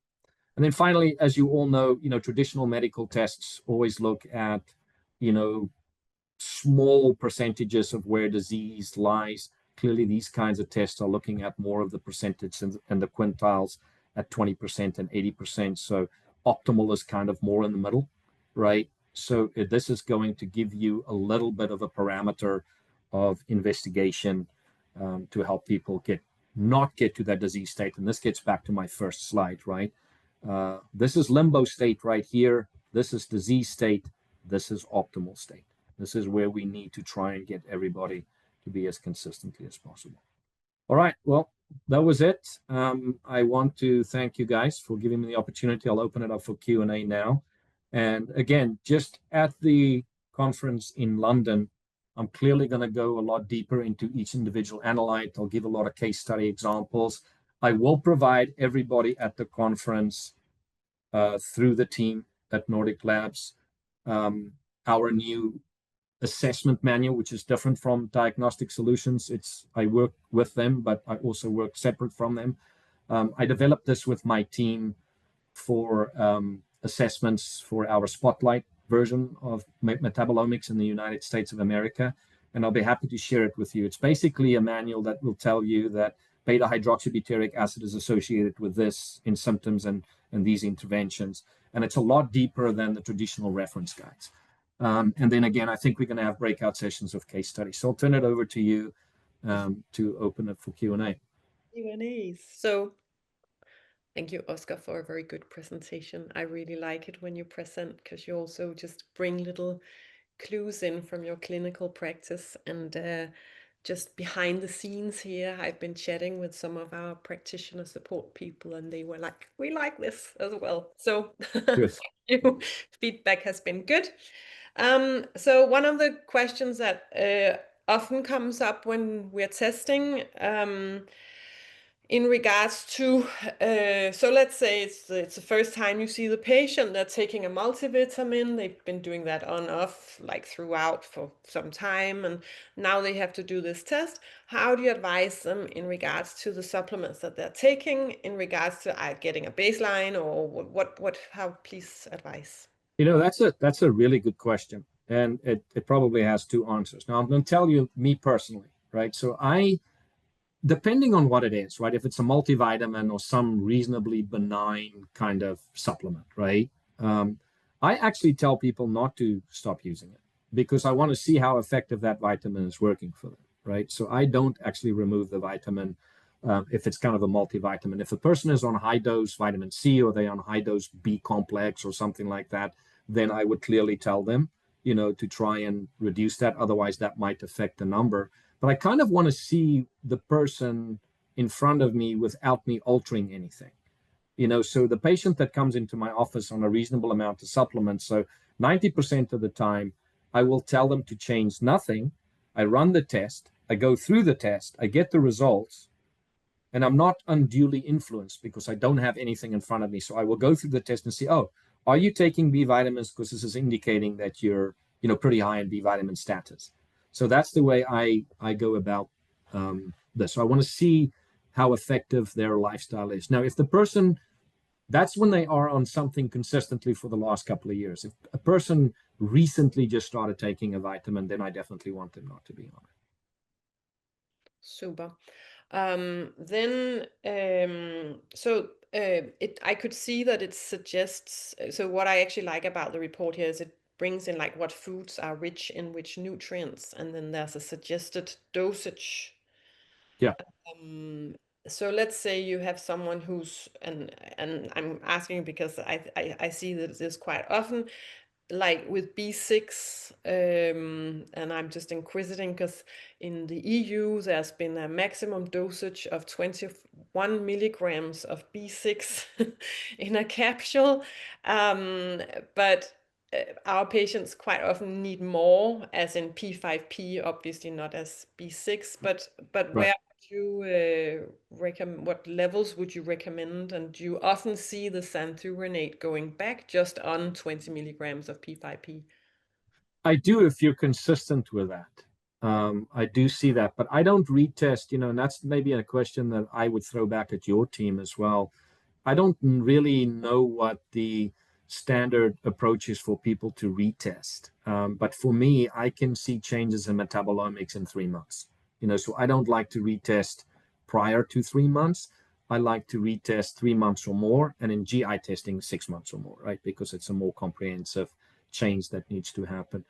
And then finally, as you all know, traditional medical tests always look at, small percentages of where disease lies. Clearly, these kinds of tests are looking at more of the percentage and the quintiles at 20% and 80%. So optimal is kind of more in the middle, right? So this is going to give you a little bit of a parameter of investigation to help people not get to that disease state. And this gets back to my first slide, right? This is limbo state right here. This is disease state. This is optimal state. This is where we need to try and get everybody to be as consistently as possible. All right, well, that was it. I want to thank you guys for giving me the opportunity. I'll open it up for Q&A now. And again, just at the conference in London, I'm clearly going to go a lot deeper into each individual analyte. I'll give a lot of case study examples. I will provide everybody at the conference through the team at Nordic Labs our new assessment manual, which is different from Diagnostic Solutions. I work with them, but I also work separate from them. I developed this with my team for assessments for our Spotlight version of metabolomics in the United States of America, and I'll be happy to share it with you. It's basically a manual that will tell you that beta-hydroxybutyric acid is associated with this in symptoms and these interventions, and it's a lot deeper than the traditional reference guides. And then again, I think we're going to have breakout sessions of case studies. So I'll turn it over to you to open it for Q&A. Q&As. So thank you, Oscar, for a very good presentation. I really like it when you present because you also just bring little clues in from your clinical practice. And just behind the scenes here, I've been chatting with some of our practitioner support people, and they were like, we like this as well. So thank you. Feedback has been good. So one of the questions that often comes up when we're testing in regards to, so let's say it's the first time you see the patient, they're taking a multivitamin, they've been doing that on off like throughout for some time, and now they have to do this test. How do you advise them in regards to the supplements that they're taking, in regards to getting a baseline, or how, please advise? That's a really good question, and it probably has two answers. Now, I'm going to tell you me personally, right? So depending on what it is, right? If it's a multivitamin or some reasonably benign kind of supplement, right? I actually tell people not to stop using it because I want to see how effective that vitamin is working for them, right? So I don't actually remove the vitamin if it's kind of a multivitamin. If a person is on high dose vitamin C or they're on high dose B complex or something like that, then I would clearly tell them, to try and reduce that. Otherwise, that might affect the number. But I kind of want to see the person in front of me without me altering anything. So the patient that comes into my office on a reasonable amount of supplements, so 90% of the time, I will tell them to change nothing. I run the test, I go through the test, I get the results, and I'm not unduly influenced because I don't have anything in front of me. So I will go through the test and see, oh, are you taking B vitamins? Because this is indicating that you're, pretty high in B vitamin status. So that's the way I go about this. So I want to see how effective their lifestyle is. Now, if the person, that's when they are on something consistently for the last couple of years. If a person recently just started taking a vitamin, then I definitely want them not to be on it. Super. Then, I could see that it suggests. So what I actually like about the report here is it brings in like what foods are rich in which nutrients, and then there's a suggested dosage. Yeah. So let's say you have someone who's, and I'm asking because I see that this quite often, like with B6, and I'm just inquisiting because in the EU there's been a maximum dosage of 21 milligrams of B6 in a capsule, but our patients quite often need more, as in P5P, obviously not as B6, but Right. where would you recommend, what levels would you recommend, and do you often see the xanthuronate going back just on 20 milligrams of P5P? I do if you're consistent with that. I do see that, but I don't retest, and that's maybe a question that I would throw back at your team as well. I don't really know what the standard approach is for people to retest. But for me, I can see changes in metabolomics in 3 months. So I don't like to retest prior to 3 months. I like to retest 3 months or more, and in GI testing 6 months or more, right? Because it's a more comprehensive change that needs to happen.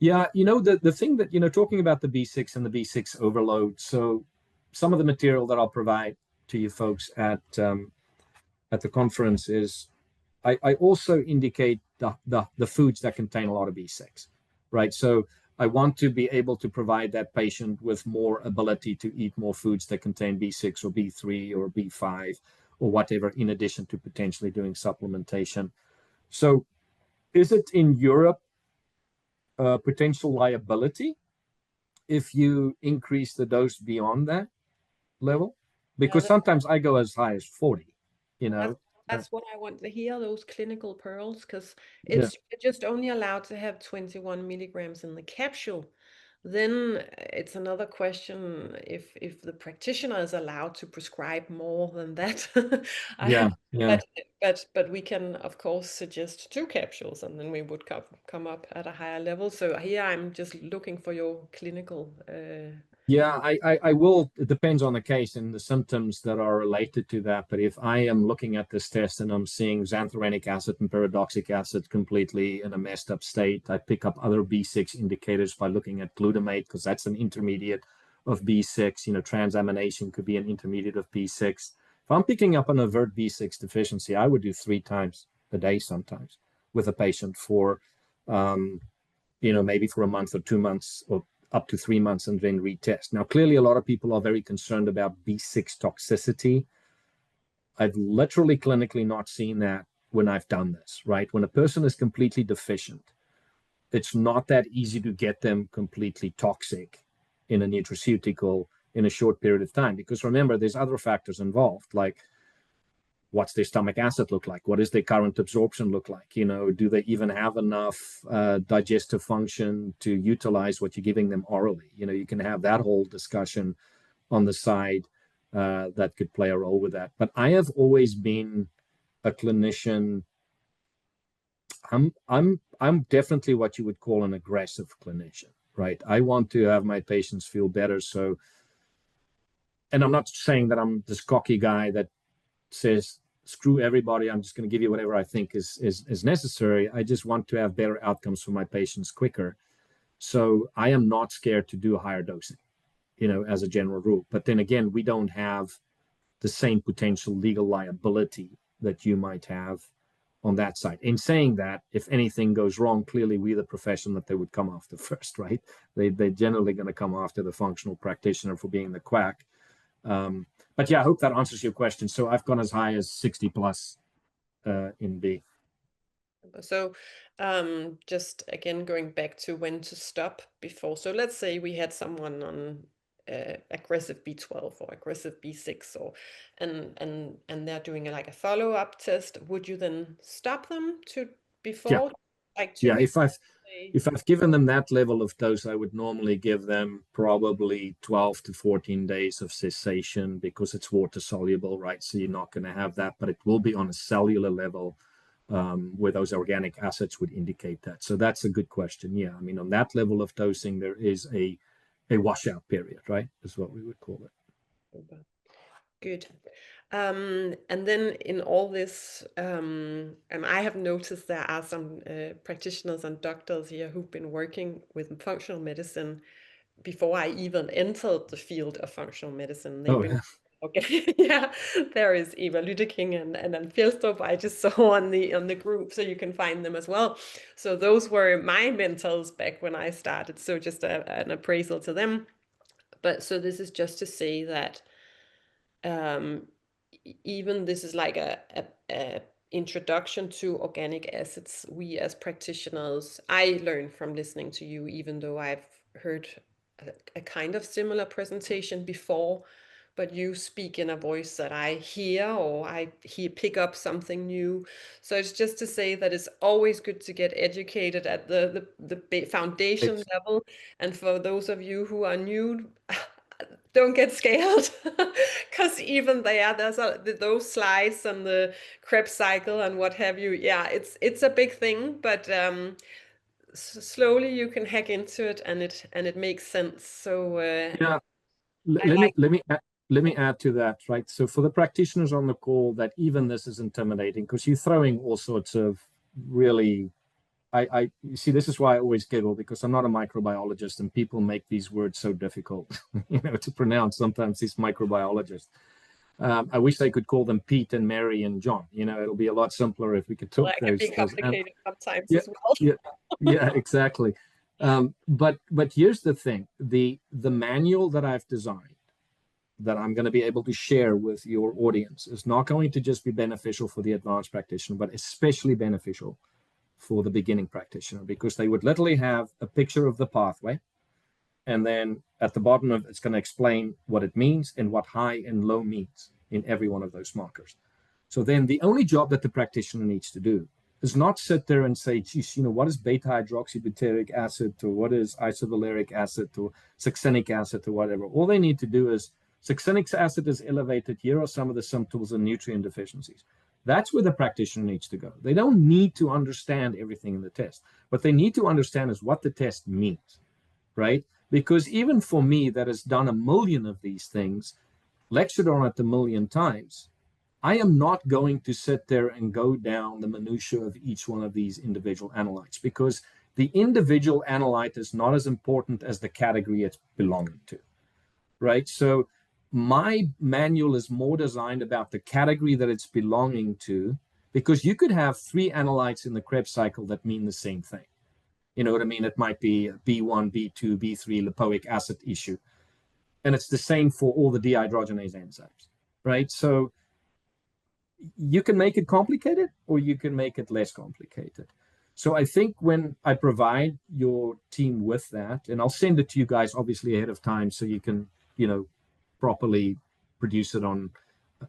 Yeah, the thing that, talking about the B6 and the B6 overload. So some of the material that I'll provide to you folks at the conference is I also indicate the foods that contain a lot of B6, right? So I want to be able to provide that patient with more ability to eat more foods that contain B6 or B3 or B5 or whatever, in addition to potentially doing supplementation. So is it in Europe potential liability if you increase the dose beyond that level? Yeah, Because sometimes I go as high as 40, you that's know. Uh, that's what I want to hear, those clinical pearls, because yeah, it's just only allowed to have 21 milligrams in the capsule. Then it's another question if the practitioner is allowed to prescribe more than that. yeah, I, yeah. but we can of course suggest 2 capsules, and then we would come up at a higher level. So here I'm just looking for your clinical. Yeah, I will. It depends on the case and the symptoms that are related to that. But if I am looking at this test and I'm seeing xanthranic acid and pyridoxic acid completely in a messed up state, I pick up other B6 indicators by looking at glutamate, because that's an intermediate of B6. Transamination could be an intermediate of B6. If I'm picking up an overt B6 deficiency, I would do 3 times a day sometimes with a patient for maybe for a month or 2 months or up to 3 months, and then retest. Now, clearly, a lot of people are very concerned about B6 toxicity. I've literally clinically not seen that when I've done this, right? When a person is completely deficient, it's not that easy to get them completely toxic in a nutraceutical in a short period of time. Because remember, there's other factors involved, like what's their stomach acid look like? What does their current absorption look like? Do they even have enough digestive function to utilize what you're giving them orally? You can have that whole discussion on the side that could play a role with that. But I have always been a clinician. I'm definitely what you would call an aggressive clinician, right? I want to have my patients feel better. So, and I'm not saying that I'm this cocky guy that says screw everybody, I'm just going to give you whatever I think is necessary. I just want to have better outcomes for my patients quicker. So I am not scared to do higher dosing, as a general rule. But then again, we don't have the same potential legal liability that you might have on that side. In saying that, if anything goes wrong, clearly we're the profession that they would come after first, right? They're generally going to come after the functional practitioner for being the quack. But yeah, I hope that answers your question. So I've gone as high as 60 plus in B. So, just again going back to when to stop before. So let's say we had someone on aggressive B12 or aggressive B6, or and they're doing like a follow-up test. Would you then stop them to Yeah, before, like 2 yeah. weeks? If I've given them that level of dose, I would normally give them probably 12 to 14 days of cessation, because it's water soluble, right? So you're not going to have that, but it will be on a cellular level where those organic acids would indicate that. So that's a good question. Yeah, I mean, on that level of dosing, there is a a washout period, right? Is what we would call it. Good. And then in all this, and I have noticed there are some practitioners and doctors here who've been working with functional medicine before I even entered the field of functional medicine. They've Oh, been yeah. okay. Yeah, there is Eva Lüdeking and then Fjelstrup I just saw on the group, so you can find them as well. So those were my mentors back when I started. So just an appraisal to them. But so this is just to say that even this is like a introduction to organic acids. We as practitioners, I learned from listening to you, even though I've heard a kind of similar presentation before, but you speak in a voice that I hear, or I pick up something new. So it's just to say that it's always good to get educated at the foundation level. And for those of you who are new, don't get scared, because even there's those slides and the Krebs cycle and what have you. Yeah, it's a big thing, but slowly you can hack into it, and it makes sense. So Yeah. I like. Let me add to that, right? So for the practitioners on the call, that even this is intimidating because you're throwing all sorts of really, you see, this is why I always giggle, because I'm not a microbiologist and people make these words so difficult, to pronounce sometimes, these microbiologists. I wish they could call them Pete and Mary and John. It'll be a lot simpler if we could talk Well, it can be those. complicated sometimes Yeah, as well. yeah, exactly. But here's the thing: the manual that I've designed, that I'm going to be able to share with your audience, is not going to just be beneficial for the advanced practitioner, but especially beneficial for the beginning practitioner, because they would literally have a picture of the pathway, and then at the bottom of it's going to explain what it means and what high and low means in every one of those markers. So then the only job that the practitioner needs to do is not sit there and say, geez, what is beta hydroxybutyric acid, or what is isovaleric acid, or succinic acid, or whatever. All they need to do is, succinic acid is elevated. Here are some of the symptoms and nutrient deficiencies. That's where the practitioner needs to go. They don't need to understand everything in the test. What they need to understand is what the test means, right? Because even for me, that has done a million of these things, lectured on it a million times, I am not going to sit there and go down the minutiae of each one of these individual analytes, because the individual analyte is not as important as the category it's belonging to, right? So my manual is more designed about the category that it's belonging to, because you could have 3 analytes in the Krebs cycle that mean the same thing. You know what I mean? It might be B1, B2, B3 lipoic acid issue. And it's the same for all the dehydrogenase enzymes, right? So you can make it complicated, or you can make it less complicated. So I think when I provide your team with that, and I'll send it to you guys obviously ahead of time, so you can, properly produce it on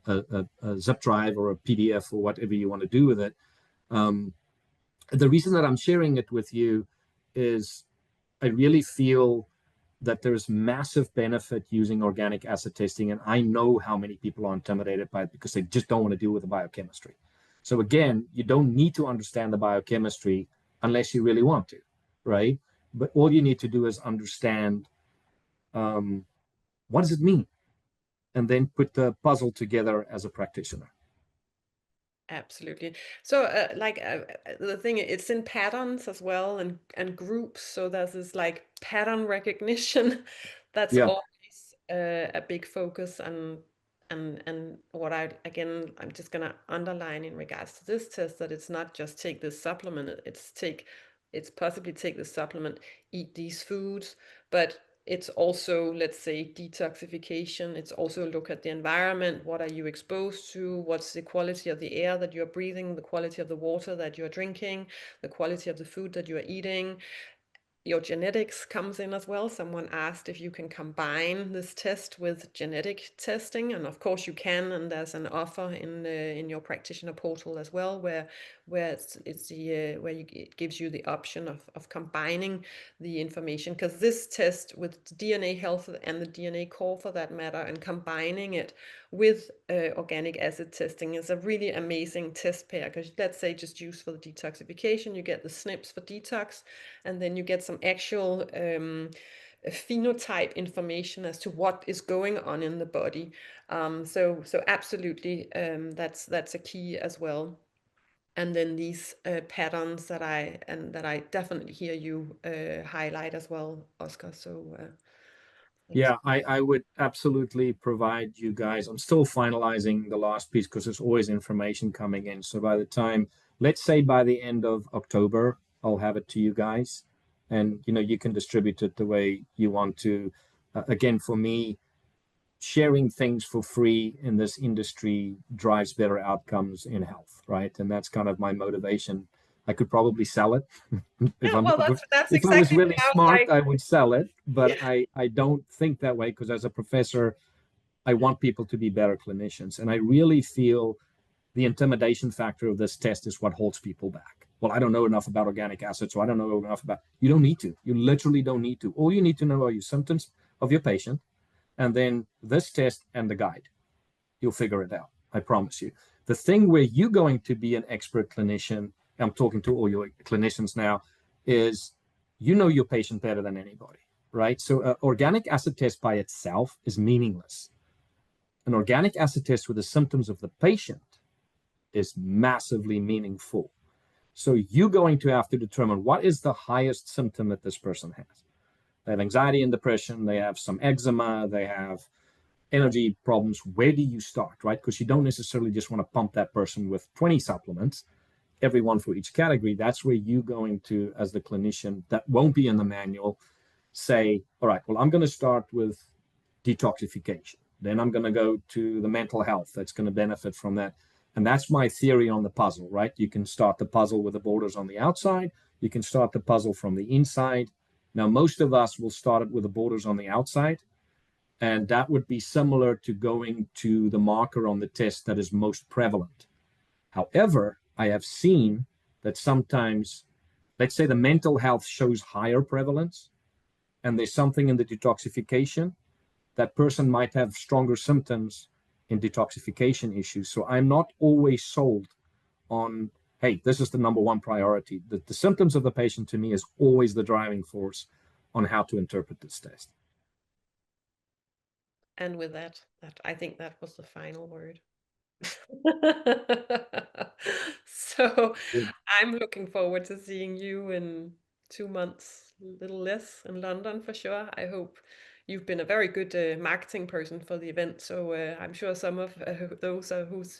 a zip drive or a PDF or whatever you want to do with it. The reason that I'm sharing it with you is I really feel that there's massive benefit using organic acid testing. And I know how many people are intimidated by it because they just don't want to deal with the biochemistry. So again, you don't need to understand the biochemistry unless you really want to, right? But all you need to do is understand, what does it mean? And then put the puzzle together as a practitioner. Absolutely. So, the thing, it's in patterns as well, and groups. So there's this like pattern recognition that's Yeah. always a big focus. And what I'm just gonna underline in regards to this test, that it's not just take this supplement. It's possibly take this supplement, eat these foods, but it's also, let's say, detoxification. It's also look at the environment. What are you exposed to? What's the quality of the air that you're breathing, the quality of the water that you're drinking, the quality of the food that you're eating. Your genetics comes in as well. Someone asked if you can combine this test with genetic testing, and of course you can. And there's an offer in your practitioner portal as well, where it gives you the option of combining the information, because this test with DNA health and the DNA core for that matter, and combining it with organic acid testing is a really amazing test pair. Because let's say just use for the detoxification, you get the SNPs for detox, and then you get some actual phenotype information as to what is going on in the body. So absolutely, that's a key as well. And then these patterns that I definitely hear you highlight as well, Oscar. So thanks. Yeah, I would absolutely provide you guys. I'm still finalizing the last piece because there's always information coming in. So by the time, let's say by the end of October, I'll have it to you guys, and you can distribute it the way you want to. Again, for me, sharing things for free in this industry drives better outcomes in health, right? And that's kind of my motivation. I could probably sell it. Yeah, well, that's If I was exactly really what I was smart, like. I would sell it, but Yeah. I don't think that way, because as a professor, I want people to be better clinicians. And I really feel the intimidation factor of this test is what holds people back. Well, I don't know enough about organic acids, so I don't know enough about. You don't need to. You literally don't need to. All you need to know are your symptoms of your patient, and then this test and the guide. You'll figure it out. I promise you. The thing where you're going to be an expert clinician, I'm talking to all your clinicians now, is you know your patient better than anybody, right? So an organic acid test by itself is meaningless. An organic acid test with the symptoms of the patient is massively meaningful. So you're going to have to determine what is the highest symptom that this person has. They have anxiety and depression, they have some eczema, they have energy problems. Where do you start, right? Because you don't necessarily just want to pump that person with 20 supplements, every one for each category. That's where you're going to, as the clinician, that won't be in the manual, say, all right, well, I'm going to start with detoxification. Then I'm going to go to the mental health that's going to benefit from that. And that's my theory on the puzzle, right? You can start the puzzle with the borders on the outside. You can start the puzzle from the inside. Now, most of us will start it with the borders on the outside. And that would be similar to going to the marker on the test that is most prevalent. However, I have seen that sometimes, let's say the mental health shows higher prevalence, and there's something in the detoxification, that person might have stronger symptoms in detoxification issues. So I'm not always sold on, hey, this is the number one priority. The symptoms of the patient to me is always the driving force on how to interpret this test. And with that, I think that was the final word. So I'm looking forward to seeing you in 2 months, a little less, in London for sure. I hope you've been a very good marketing person for the event. So I'm sure some of those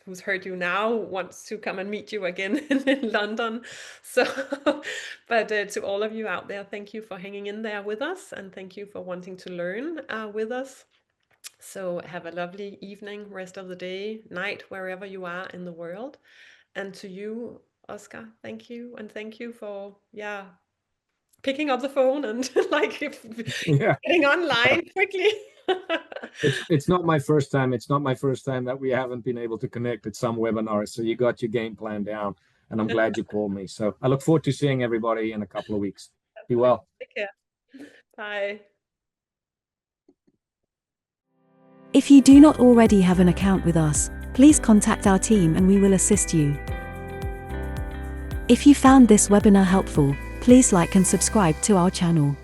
who's heard you now wants to come and meet you again in London. So, but to all of you out there, thank you for hanging in there with us, and thank you for wanting to learn with us. So have a lovely evening, rest of the day, night, wherever you are in the world. And to you, Oscar, thank you. And thank you for, picking up the phone and like getting online quickly. It's not my first time. It's not my first time that we haven't been able to connect at some webinars. So you got your game plan down, and I'm glad you called me. So I look forward to seeing everybody in a couple of weeks. Be well. Take care. Bye. If you do not already have an account with us, please contact our team and we will assist you. If you found this webinar helpful, please like and subscribe to our channel.